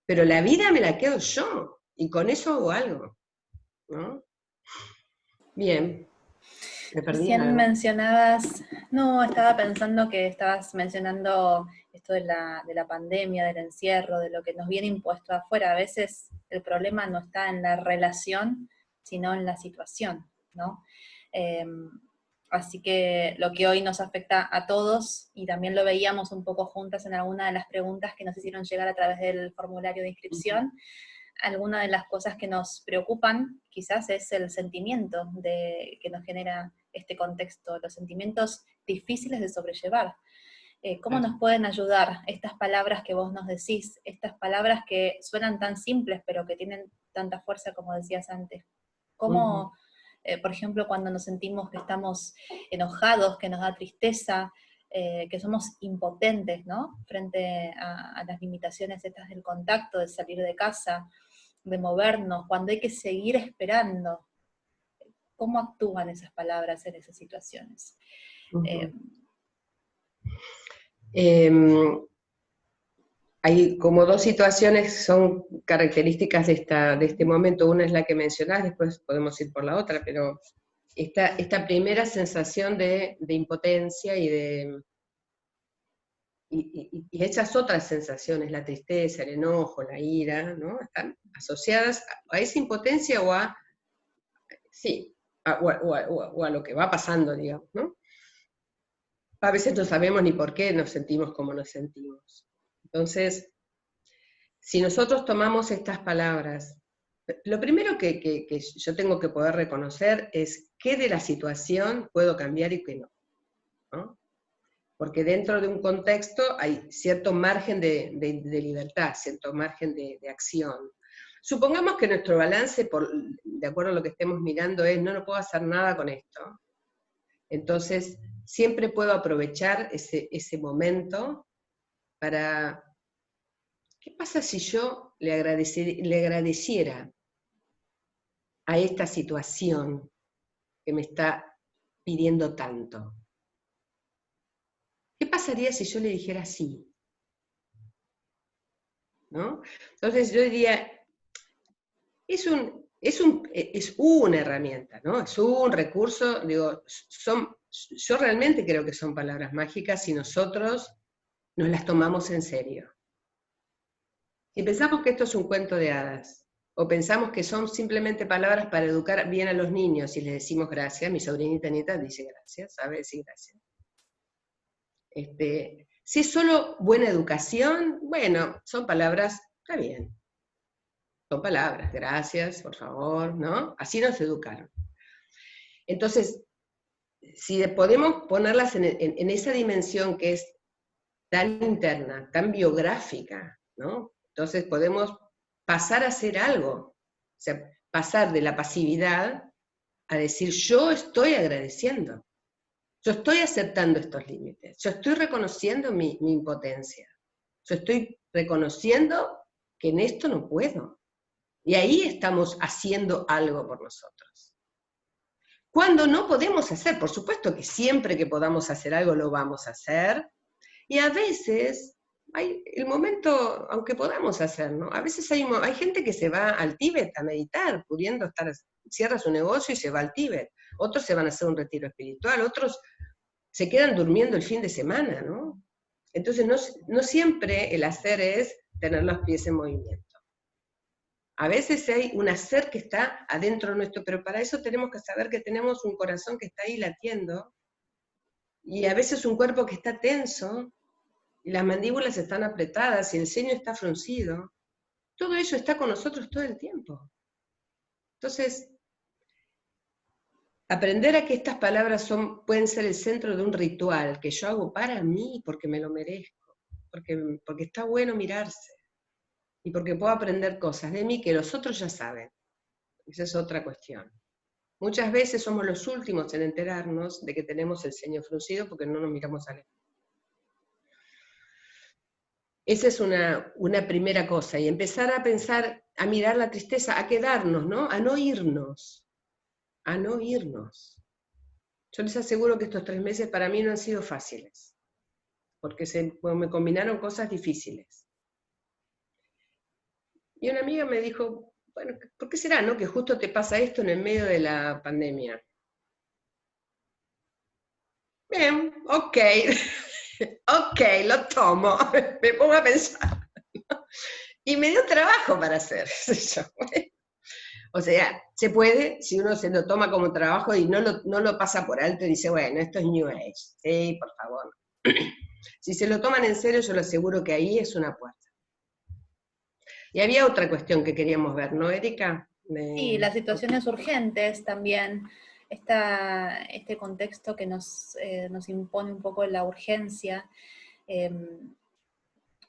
pero la vida me la quedo yo, y con eso hago algo, ¿no? Bien, me perdí en Recién algo. mencionabas, no, estaba pensando que estabas mencionando esto de la pandemia, del encierro, de lo que nos viene impuesto afuera. A veces el problema no está en la relación, sino en la situación, ¿no? Así que lo que hoy nos afecta a todos, y también lo veíamos un poco juntas en alguna de las preguntas que nos hicieron llegar a través del formulario de inscripción, alguna de las cosas que nos preocupan quizás es el sentimiento que nos genera este contexto, los sentimientos difíciles de sobrellevar. ¿Cómo nos pueden ayudar estas palabras que vos nos decís, estas palabras que suenan tan simples pero que tienen tanta fuerza como decías antes? ¿Cómo, por ejemplo, cuando nos sentimos que estamos enojados, que nos da tristeza, que somos impotentes, ¿no? Frente a las limitaciones estas del contacto, de salir de casa, de movernos, cuando hay que seguir esperando? ¿Cómo actúan esas palabras en esas situaciones? Hay como dos situaciones que son características de este momento. Una es la que mencionás, después podemos ir por la otra, pero esta primera sensación de impotencia y esas otras sensaciones, la tristeza, el enojo, la ira, ¿no? Están asociadas a esa impotencia o a lo que va pasando, digamos, ¿no? A veces no sabemos ni por qué nos sentimos como nos sentimos. Entonces, si nosotros tomamos estas palabras Lo primero que yo tengo que poder reconocer es qué de la situación puedo cambiar y qué no, ¿no? Porque dentro de un contexto hay cierto margen de libertad, cierto margen de acción. Supongamos que nuestro balance, de acuerdo a lo que estemos mirando, es no puedo hacer nada con esto. Entonces, siempre puedo aprovechar ese momento para... ¿Qué pasa si yo le agradeciera a esta situación que me está pidiendo tanto? ¿Qué pasaría si yo le dijera sí? ¿No? Entonces yo diría, es una herramienta, ¿no? Es un recurso, digo, yo realmente creo que son palabras mágicas si nosotros nos las tomamos en serio. Si pensamos que esto es un cuento de hadas, o pensamos que son simplemente palabras para educar bien a los niños y les decimos gracias, mi sobrinita nieta dice gracias, sabe decir gracias. Si es solo buena educación, bueno, son palabras, está bien. Son palabras, gracias, por favor, ¿no? Así nos educaron. Entonces, si podemos ponerlas en esa dimensión que es tan interna, tan biográfica, ¿no? Entonces podemos pasar a hacer algo, o sea, pasar de la pasividad a decir, yo estoy agradeciendo, yo estoy aceptando estos límites, yo estoy reconociendo mi impotencia, yo estoy reconociendo que en esto no puedo. Y ahí estamos haciendo algo por nosotros. Cuando no podemos hacer, por supuesto que siempre que podamos hacer algo lo vamos a hacer, y a veces hay el momento, aunque podamos hacer, ¿no? A veces hay gente que se va al Tíbet a meditar, pudiendo cierra su negocio y se va al Tíbet. Otros se van a hacer un retiro espiritual, otros se quedan durmiendo el fin de semana, ¿no? Entonces no siempre el hacer es tener los pies en movimiento. A veces hay un hacer que está adentro nuestro, pero para eso tenemos que saber que tenemos un corazón que está ahí latiendo, y a veces un cuerpo que está tenso, y las mandíbulas están apretadas, y el ceño está fruncido. Todo ello está con nosotros todo el tiempo. Entonces, aprender a que estas palabras pueden ser el centro de un ritual que yo hago para mí, porque me lo merezco, porque está bueno mirarse, y porque puedo aprender cosas de mí que los otros ya saben. Esa es otra cuestión. Muchas veces somos los últimos en enterarnos de que tenemos el ceño fruncido porque no nos miramos al espejo. Esa es una primera cosa, y empezar a pensar, a mirar la tristeza, a quedarnos, ¿no? A no irnos, a no irnos. Yo les aseguro que estos 3 meses para mí no han sido fáciles, porque me combinaron cosas difíciles. Y una amiga me dijo, bueno, ¿por qué será, no? Que justo te pasa esto en el medio de la pandemia. Bien, ok, ok, lo tomo, me pongo a pensar. Y me dio trabajo para hacer eso. O sea, se puede, si uno se lo toma como trabajo y no lo pasa por alto y dice, bueno, esto es New Age, sí, por favor. Si se lo toman en serio, yo le aseguro que ahí es una puerta. Y había otra cuestión que queríamos ver, ¿no, Erika? Sí, las situaciones urgentes también, este contexto que nos impone un poco la urgencia,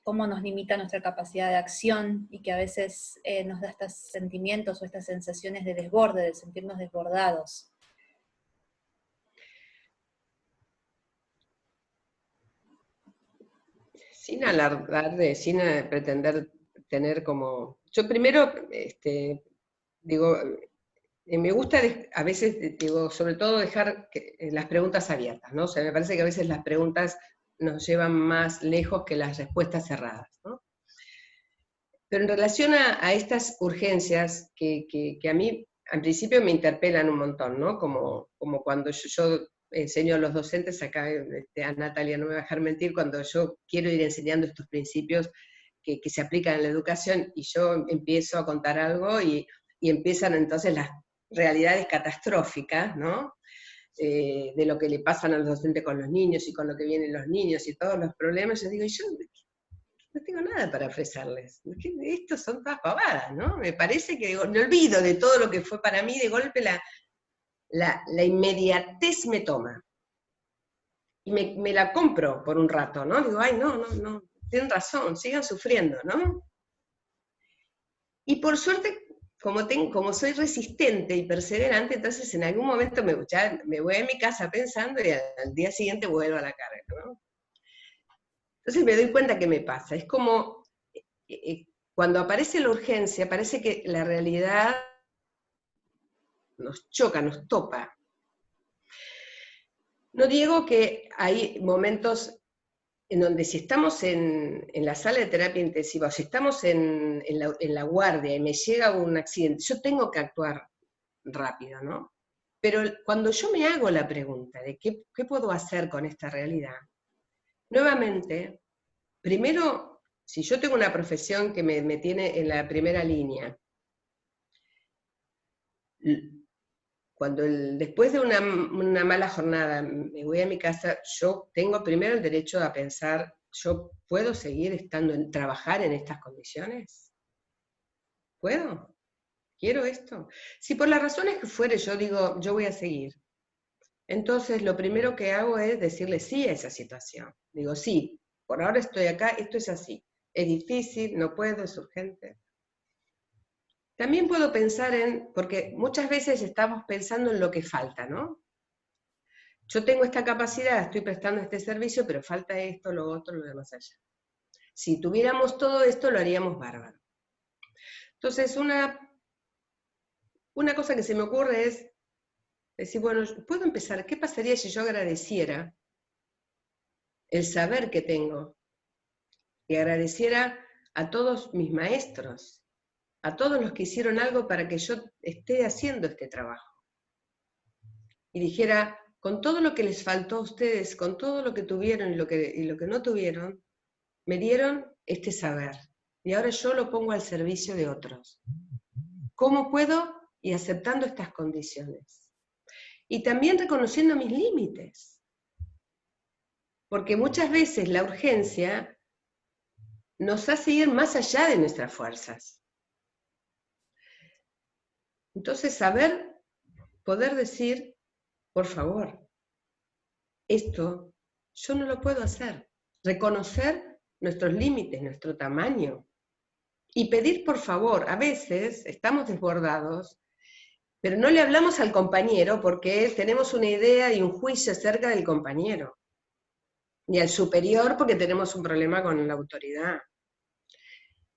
cómo nos limita nuestra capacidad de acción, y que a veces nos da estos sentimientos o estas sensaciones de desborde, de sentirnos desbordados. Sin alardar, sin pretender tener como... Yo primero, digo, me gusta a veces, digo, sobre todo dejar las preguntas abiertas, ¿no? O sea, me parece que a veces las preguntas nos llevan más lejos que las respuestas cerradas, ¿no? Pero en relación a estas urgencias que a mí, al principio me interpelan un montón, ¿no? Como cuando yo enseño a los docentes, acá a Natalia no me va a dejar mentir, cuando yo quiero ir enseñando estos principios que se aplican en la educación, y yo empiezo a contar algo y empiezan entonces las realidades catastróficas, ¿no? De lo que le pasan a los docentes con los niños y con lo que vienen los niños y todos los problemas. Yo digo, no tengo nada para ofrecerles. Estos son todas pavadas, ¿no? Me parece que me olvido de todo lo que fue para mí, de golpe la inmediatez me toma. Y me la compro por un rato, ¿no? Digo, ay, no, tienen razón, sigan sufriendo, ¿no? Y por suerte, como soy resistente y perseverante, entonces en algún momento me voy a mi casa pensando y al día siguiente vuelvo a la carga, ¿no? Entonces me doy cuenta que me pasa. Es como cuando aparece la urgencia, parece que la realidad nos choca, nos topa. No digo que hay momentos en donde si estamos en la sala de terapia intensiva, o si estamos en la guardia y me llega un accidente, yo tengo que actuar rápido, ¿no? Pero cuando yo me hago la pregunta de qué puedo hacer con esta realidad, nuevamente, primero, si yo tengo una profesión que me tiene en la primera línea, cuando después de una mala jornada me voy a mi casa, yo tengo primero el derecho a pensar, ¿yo puedo seguir trabajar en estas condiciones? ¿Puedo? ¿Quiero esto? Si por las razones que fuere yo digo, yo voy a seguir, entonces lo primero que hago es decirle sí a esa situación. Digo, sí, por ahora estoy acá, esto es así. Es difícil, no puedo, es urgente. También puedo pensar porque muchas veces estamos pensando en lo que falta, ¿no? Yo tengo esta capacidad, estoy prestando este servicio, pero falta esto, lo otro, lo demás allá. Si tuviéramos todo esto, lo haríamos bárbaro. Entonces, una cosa que se me ocurre es decir, bueno, puedo empezar, ¿qué pasaría si yo agradeciera el saber que tengo? Y agradeciera a todos mis maestros, a todos los que hicieron algo para que yo esté haciendo este trabajo. Y dijera, con todo lo que les faltó a ustedes, con todo lo que tuvieron y lo que no tuvieron, me dieron este saber. Y ahora yo lo pongo al servicio de otros. ¿Cómo puedo? Y aceptando estas condiciones. Y también reconociendo mis límites. Porque muchas veces la urgencia nos hace ir más allá de nuestras fuerzas. Entonces, poder decir, por favor, esto yo no lo puedo hacer. Reconocer nuestros límites, nuestro tamaño. Y pedir por favor. A veces estamos desbordados, pero no le hablamos al compañero porque tenemos una idea y un juicio acerca del compañero. Ni al superior porque tenemos un problema con la autoridad.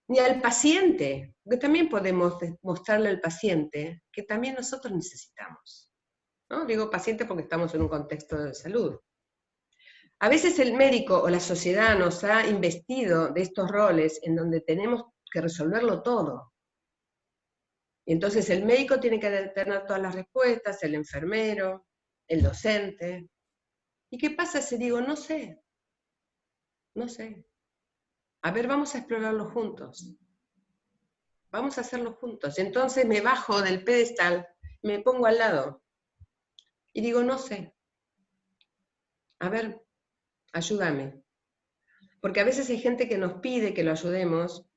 Ni al paciente, porque también podemos mostrarle al paciente que también nosotros necesitamos. ¿No? Digo paciente porque estamos en un contexto de salud. A veces el médico o la sociedad nos ha investido de estos roles en donde tenemos que resolverlo todo. Y entonces el médico tiene que tener todas las respuestas, el enfermero, el docente. ¿Y qué pasa si digo, no sé? No sé. A ver, vamos a explorarlo juntos. Vamos a hacerlo juntos. Entonces me bajo del pedestal, me pongo al lado y digo, no sé. A ver, ayúdame. Porque a veces hay gente que nos pide que lo ayudemos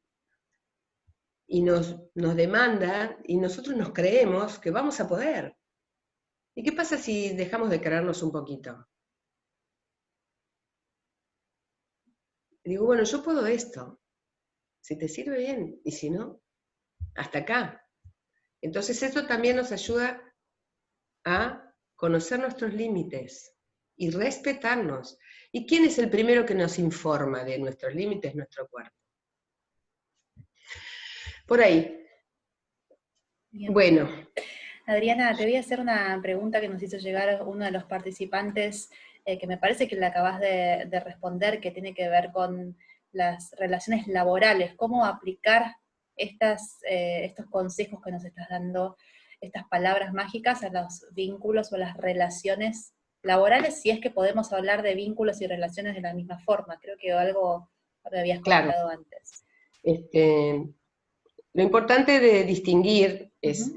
y nos demanda y nosotros nos creemos que vamos a poder. ¿Y qué pasa si dejamos de creernos un poquito? Y digo, bueno, yo puedo esto. Si te sirve bien, y si no, hasta acá. Entonces esto también nos ayuda a conocer nuestros límites y respetarnos. ¿Y quién es el primero que nos informa de nuestros límites? Nuestro cuerpo. Por ahí. Bien. Bueno. Adriana, te voy a hacer una pregunta que nos hizo llegar uno de los participantes, que me parece que la acabas de responder, que tiene que ver con las relaciones laborales. ¿Cómo aplicar estos consejos que nos estás dando, estas palabras mágicas, a los vínculos o las relaciones laborales, si es que podemos hablar de vínculos y relaciones de la misma forma? Creo que algo me habías comentado antes. Lo importante de distinguir es,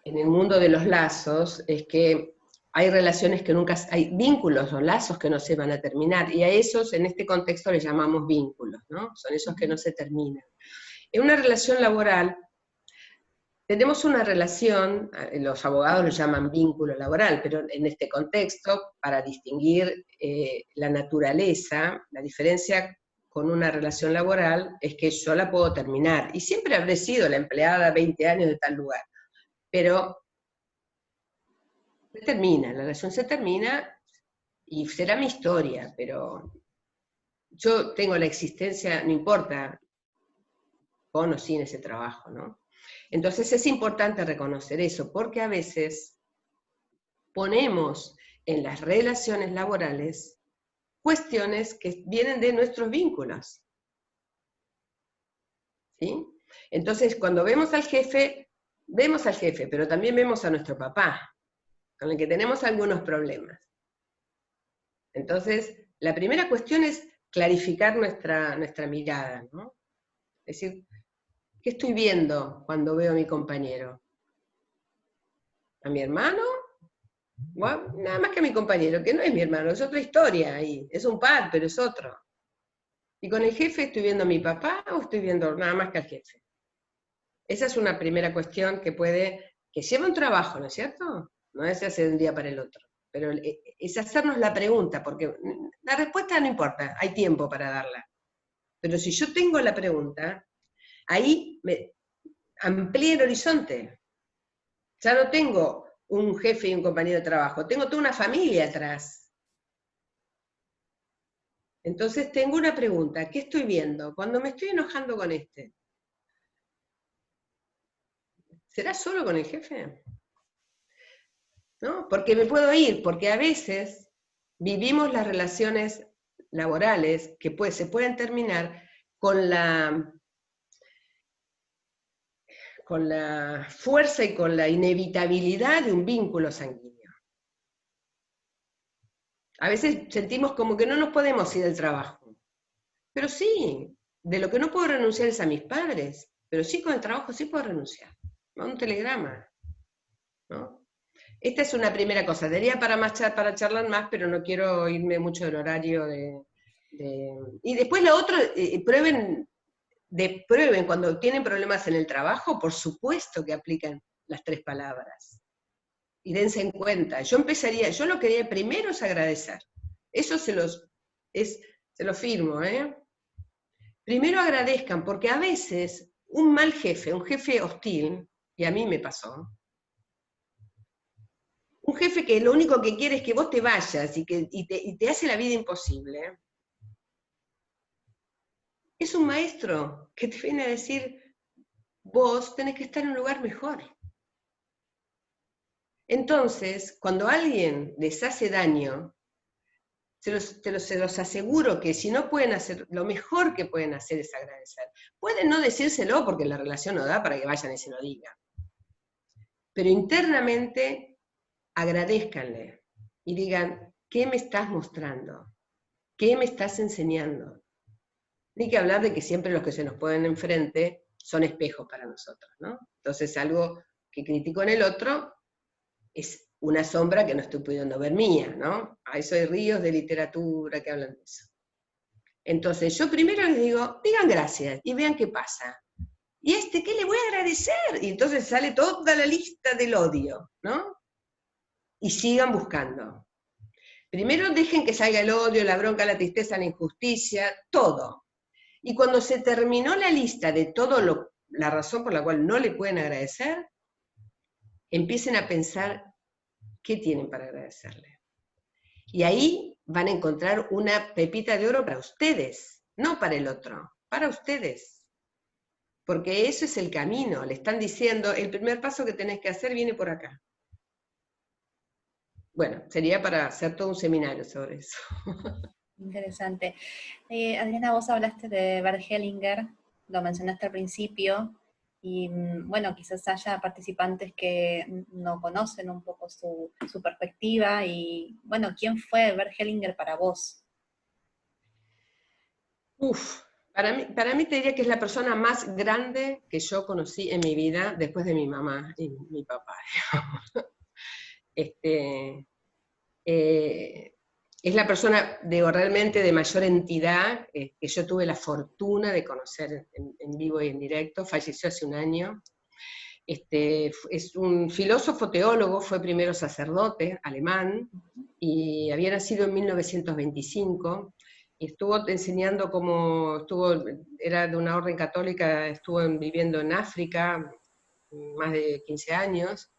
en el mundo de los lazos, es que hay relaciones que nunca, hay vínculos o lazos que no se van a terminar, y a esos en este contexto les llamamos vínculos, ¿no? Son esos que no se terminan. En una relación laboral, tenemos una relación, los abogados lo llaman vínculo laboral, pero en este contexto, para distinguir la naturaleza, la diferencia con una relación laboral es que yo la puedo terminar, y siempre habré sido la empleada 20 años de tal lugar, pero se termina, la relación se termina y será mi historia, pero yo tengo la existencia, no importa, con o sin ese trabajo, ¿no? Entonces es importante reconocer eso, porque a veces ponemos en las relaciones laborales cuestiones que vienen de nuestros vínculos, ¿sí? Entonces cuando vemos al jefe, pero también vemos a nuestro papá, con el que tenemos algunos problemas. Entonces, la primera cuestión es clarificar nuestra mirada, ¿no? Es decir, ¿qué estoy viendo cuando veo a mi compañero? ¿A mi hermano? Bueno, nada más que a mi compañero, que no es mi hermano, es otra historia ahí, es un par, pero es otro. ¿Y con el jefe estoy viendo a mi papá o estoy viendo nada más que al jefe? Esa es una primera cuestión que lleva un trabajo, ¿no es cierto? No es hacer de un día para el otro, pero es hacernos la pregunta, porque la respuesta no importa, hay tiempo para darla. Pero si yo tengo la pregunta, ahí me amplía el horizonte. Ya no tengo un jefe y un compañero de trabajo, tengo toda una familia atrás. Entonces tengo una pregunta, ¿qué estoy viendo? Cuando me estoy enojando con este, ¿será solo con el jefe? ¿No? Porque me puedo ir, porque a veces vivimos las relaciones laborales que se pueden terminar con la fuerza y con la inevitabilidad de un vínculo sanguíneo. A veces sentimos como que no nos podemos ir del trabajo. Pero sí, de lo que no puedo renunciar es a mis padres, pero sí con el trabajo sí puedo renunciar. ¿No? Un telegrama, ¿no? Esta es una primera cosa. Daría para charlar más, pero no quiero irme mucho del horario Y después la otra, prueben cuando tienen problemas en el trabajo, por supuesto que aplican las 3 palabras. Y dense en cuenta. Yo lo que haría primero es agradecer. Eso se lo firmo, ¿eh? Primero agradezcan, porque a veces un mal jefe, un jefe hostil, y a mí me pasó, un jefe que lo único que quiere es que vos te vayas y te hace la vida imposible, es un maestro que te viene a decir, vos tenés que estar en un lugar mejor. Entonces, cuando alguien les hace daño, se los aseguro que si no pueden hacer, lo mejor que pueden hacer es agradecer. Pueden no decírselo porque la relación no da para que vayan y se lo digan. Pero internamente agradézcanle y digan, ¿qué me estás mostrando? ¿Qué me estás enseñando? Ni que hablar de que siempre los que se nos ponen enfrente son espejos para nosotros, ¿no? Entonces algo que critico en el otro es una sombra que no estoy pudiendo ver mía, ¿no? A eso hay ríos de literatura que hablan de eso. Entonces yo primero les digo, digan gracias y vean qué pasa. ¿Y qué le voy a agradecer? Y entonces sale toda la lista del odio, ¿no? Y sigan buscando. Primero dejen que salga el odio, la bronca, la tristeza, la injusticia, todo. Y cuando se terminó la lista de la razón por la cual no le pueden agradecer, empiecen a pensar qué tienen para agradecerle. Y ahí van a encontrar una pepita de oro para ustedes, no para el otro, para ustedes. Porque eso es el camino, le están diciendo, el primer paso que tenés que hacer viene por acá. Bueno, sería para hacer todo un seminario sobre eso. Interesante. Adriana, vos hablaste de Bert Hellinger, lo mencionaste al principio, y bueno, quizás haya participantes que no conocen un poco su perspectiva, y bueno, ¿quién fue Bert Hellinger para vos? Para mí te diría que es la persona más grande que yo conocí en mi vida después de mi mamá y mi papá. es la persona, digo, realmente de mayor entidad que yo tuve la fortuna de conocer en vivo y en directo. Falleció hace un año. Es un filósofo teólogo, fue primero sacerdote alemán, y había nacido en 1925, y estuvo enseñando era de una orden católica, estuvo viviendo en África más de 15 años,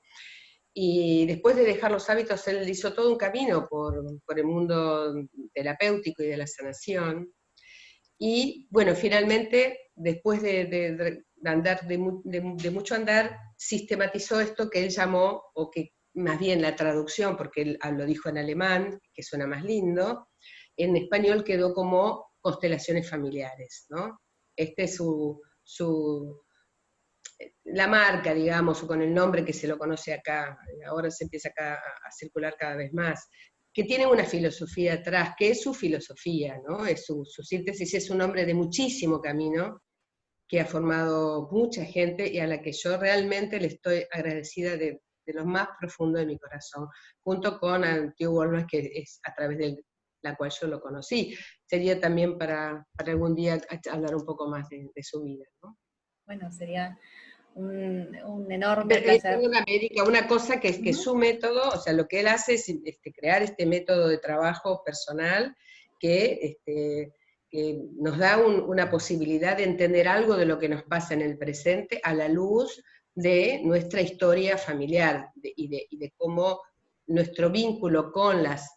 y después de dejar los hábitos, él hizo todo un camino por el mundo terapéutico y de la sanación. Y bueno, finalmente, después de andar, de mucho andar, sistematizó esto que él llamó, o que más bien la traducción, porque él lo dijo en alemán, que suena más lindo, en español quedó como constelaciones familiares, ¿no? Este es la marca, digamos, o con el nombre que se lo conoce acá, ahora se empieza acá a circular cada vez más, que tiene una filosofía atrás, que es su filosofía, ¿no? Es su síntesis, es un hombre de muchísimo camino, que ha formado mucha gente y a la que yo realmente le estoy agradecida de lo más profundo de mi corazón, junto con Antio Wolmer, que es a través de la cual yo lo conocí. Sería también para algún día hablar un poco más de su vida, ¿no? Bueno, sería un enorme placer. Una cosa que es que su método, o sea, lo que él hace es crear este método de trabajo personal que nos da una posibilidad de entender algo de lo que nos pasa en el presente a la luz de nuestra historia familiar y de cómo nuestro vínculo con las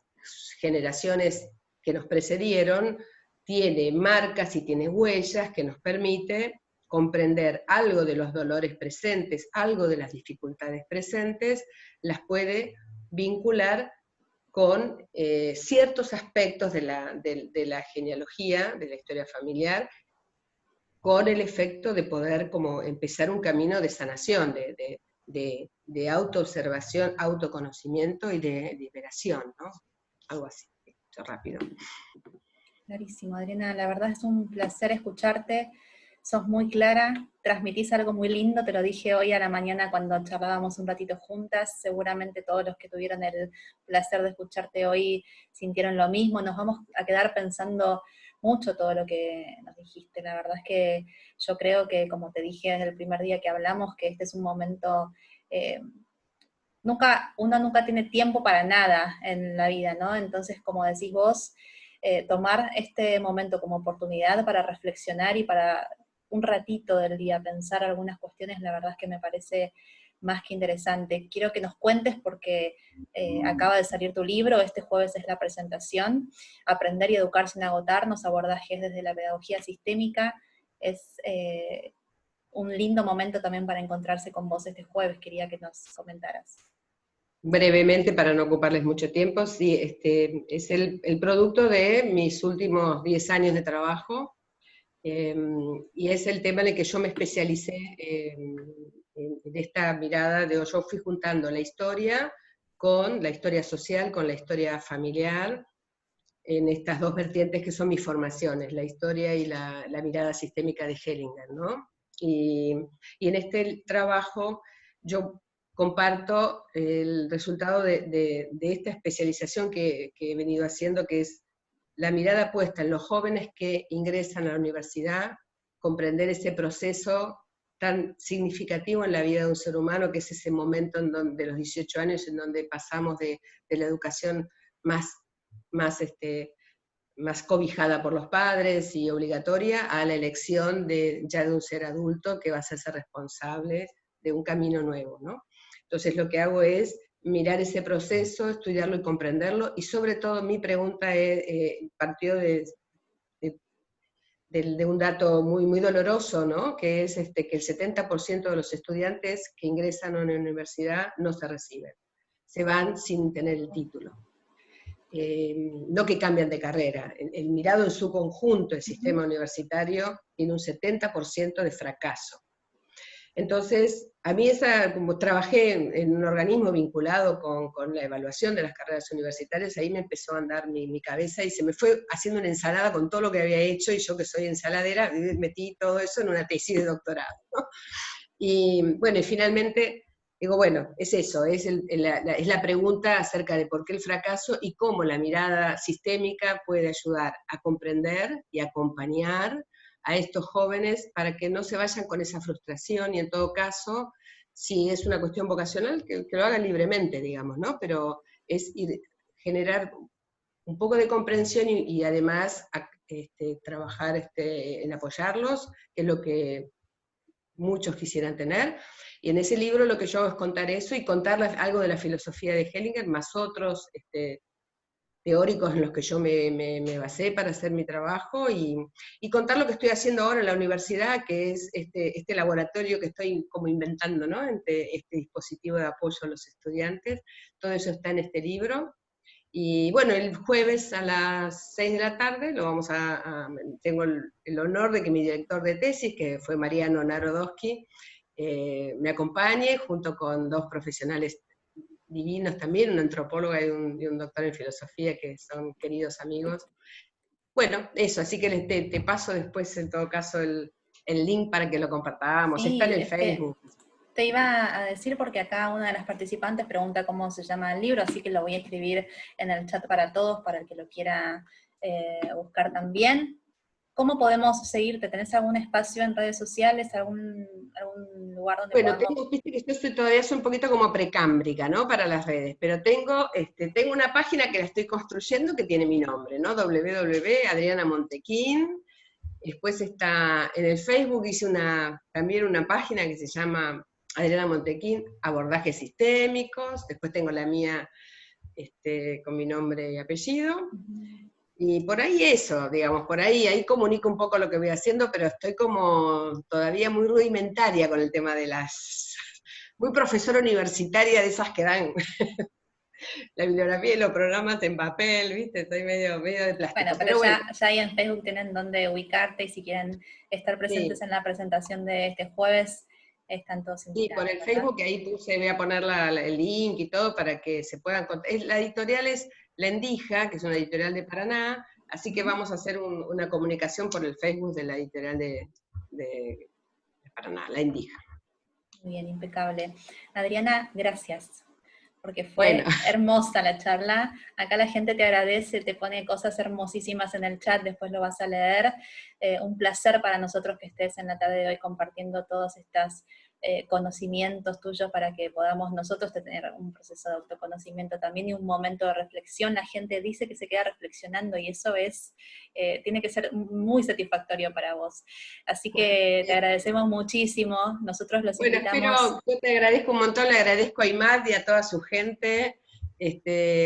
generaciones que nos precedieron tiene marcas y tiene huellas que nos permite comprender algo de los dolores presentes, algo de las dificultades presentes, las puede vincular con ciertos aspectos de la genealogía, de la historia familiar, con el efecto de poder como empezar un camino de sanación, de autoobservación, autoconocimiento y de liberación, ¿no? Algo así, rápido. Clarísimo, Adriana, la verdad es un placer escucharte, sos muy clara, transmitís algo muy lindo, te lo dije hoy a la mañana cuando charlábamos un ratito juntas, seguramente todos los que tuvieron el placer de escucharte hoy sintieron lo mismo, nos vamos a quedar pensando mucho todo lo que nos dijiste, la verdad es que yo creo que, como te dije desde el primer día que hablamos, que este es un momento... uno nunca tiene tiempo para nada en la vida, ¿no? Entonces, como decís vos, tomar este momento como oportunidad para reflexionar y para un ratito del día pensar algunas cuestiones, la verdad es que me parece más que interesante. Quiero que nos cuentes porque acaba de salir tu libro, este jueves es la presentación, Aprender y educar sin agotarnos, abordajes desde la pedagogía sistémica. Es un lindo momento también para encontrarse con vos este jueves, quería que nos comentaras. Brevemente, para no ocuparles mucho tiempo, sí, es el producto de mis últimos 10 años de trabajo, y es el tema en el que yo me especialicé en esta mirada de, yo fui juntando la historia con la historia social, con la historia familiar, en estas dos vertientes que son mis formaciones, la historia y la mirada sistémica de Hellinger, ¿no? Y en este trabajo yo comparto el resultado de esta especialización que he venido haciendo, que es la mirada puesta en los jóvenes que ingresan a la universidad, comprender ese proceso tan significativo en la vida de un ser humano, que es ese momento en donde, de los 18 años, en donde pasamos de la educación más cobijada por los padres y obligatoria, a la elección ya de un ser adulto que va a hacerse responsable de un camino nuevo, ¿no? Entonces lo que hago es mirar ese proceso, estudiarlo y comprenderlo, y sobre todo mi pregunta partió de un dato muy, muy doloroso, ¿no? Que es que el 70% de los estudiantes que ingresan a una universidad no se reciben, se van sin tener el título. No que cambian de carrera, el mirado en su conjunto, el sistema universitario tiene un 70% de fracaso. Entonces, a mí como trabajé en un organismo vinculado con la evaluación de las carreras universitarias, ahí me empezó a andar mi cabeza y se me fue haciendo una ensalada con todo lo que había hecho, y yo que soy ensaladera, metí todo eso en una tesis de doctorado, ¿no? Y bueno, y finalmente Digo, bueno, es eso, es la pregunta acerca de por qué el fracaso y cómo la mirada sistémica puede ayudar a comprender y acompañar a estos jóvenes para que no se vayan con esa frustración y en todo caso, si es una cuestión vocacional, que lo hagan libremente, digamos, ¿no? Pero es generar un poco de comprensión y además trabajar en apoyarlos, que es lo que muchos quisieran tener. Y en ese libro lo que yo hago es contar eso y contarles algo de la filosofía de Hellinger, más otros teóricos en los que yo me basé para hacer mi trabajo, y contar lo que estoy haciendo ahora en la universidad, que es este laboratorio que estoy como inventando, ¿no? Este dispositivo de apoyo a los estudiantes. Todo eso está en este libro. Y bueno, el jueves a las 6 de la tarde tengo el honor de que mi director de tesis, que fue Mariano Narodowski, me acompañe junto con dos profesionales divinos también, una antropóloga y un doctor en filosofía, que son queridos amigos. Bueno, eso, así que te paso después en todo caso el link para que lo compartamos. Está en Sí, el Facebook. te iba a decir porque acá una de las participantes pregunta cómo se llama el libro, así que lo voy a escribir en el chat para todos, para el que lo quiera buscar también. ¿Cómo podemos seguirte? ¿Tenés algún espacio en redes sociales, algún lugar donde Bueno, podamos? viste que yo todavía soy un poquito como precámbrica, ¿no? Para las redes, pero tengo una página que la estoy construyendo que tiene mi nombre, ¿no? www.Adriana Montequín. Después está en el Facebook, hice también una página que se llama Adriana Montequín, Abordajes Sistémicos. Después tengo la mía con mi nombre y apellido. Y por ahí eso, digamos, por ahí comunico un poco lo que voy haciendo, pero estoy como todavía muy rudimentaria con el tema de muy profesora universitaria de esas que dan la bibliografía y los programas en papel, ¿viste? Estoy medio de plástico. Bueno, pero ya ahí en Facebook tienen donde ubicarte, y si quieren estar presentes Sí. en la presentación de este jueves, están todos invitados. Sí, por el ¿verdad? Facebook, que ahí voy a poner el link y todo para que se puedan contar. La editorial es La Endija, que es una editorial de Paraná, así que vamos a hacer una comunicación por el Facebook de la editorial de Paraná, La Endija. Muy bien, impecable. Adriana, gracias, porque fue Bueno, hermosa la charla. Acá la gente te agradece, te pone cosas hermosísimas en el chat, después lo vas a leer. Un placer para nosotros que estés en la tarde de hoy compartiendo todos estos conocimientos tuyos para que podamos nosotros tener un proceso de autoconocimiento también y un momento de reflexión. La gente dice que se queda reflexionando y eso tiene que ser muy satisfactorio para vos. Así que te agradecemos muchísimo. Nosotros los invitamos. yo te agradezco un montón, le agradezco a Imad y a toda su gente,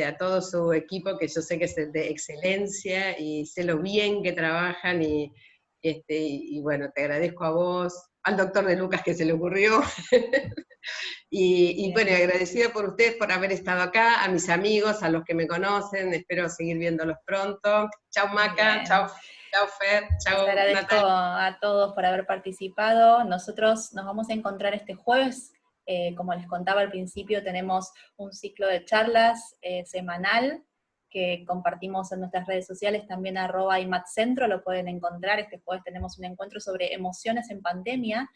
a todo su equipo, que yo sé que es de excelencia y sé lo bien que trabajan, y bueno, te agradezco a vos, al doctor de Lucas que se le ocurrió, y bueno, agradecida por ustedes por haber estado acá, a mis amigos, a los que me conocen, espero seguir viéndolos pronto. Chau Maca, chau Fer, chau Les agradezco Natalia. a todos por haber participado. Nosotros nos vamos a encontrar este jueves. Como les contaba al principio, tenemos un ciclo de charlas semanal que compartimos en nuestras redes sociales, también @imatcentro, lo pueden encontrar. Este jueves tenemos un encuentro sobre emociones en pandemia,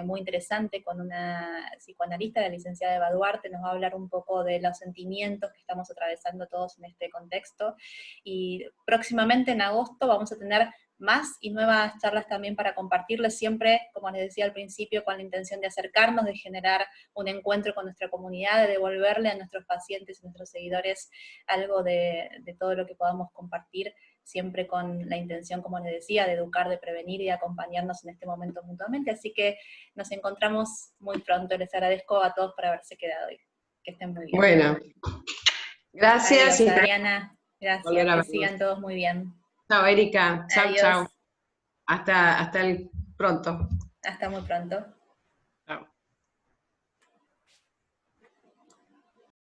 muy interesante, con una psicoanalista, la licenciada Eva Duarte, nos va a hablar un poco de los sentimientos que estamos atravesando todos en este contexto. Y próximamente en agosto vamos a tener más y nuevas charlas también para compartirles, siempre, como les decía al principio, con la intención de acercarnos, de generar un encuentro con nuestra comunidad, de devolverle a nuestros pacientes y nuestros seguidores algo de todo lo que podamos compartir, siempre con la intención, como les decía, de educar, de prevenir y de acompañarnos en este momento mutuamente. Así que nos encontramos muy pronto. Les agradezco a todos por haberse quedado hoy. Que estén muy bien. Bueno, gracias. Adiós, Adriana. Gracias, que Vernos. sigan todos muy bien. Chao, Erika. Chao, Adiós. chao. Hasta el pronto. Hasta muy pronto. Chao.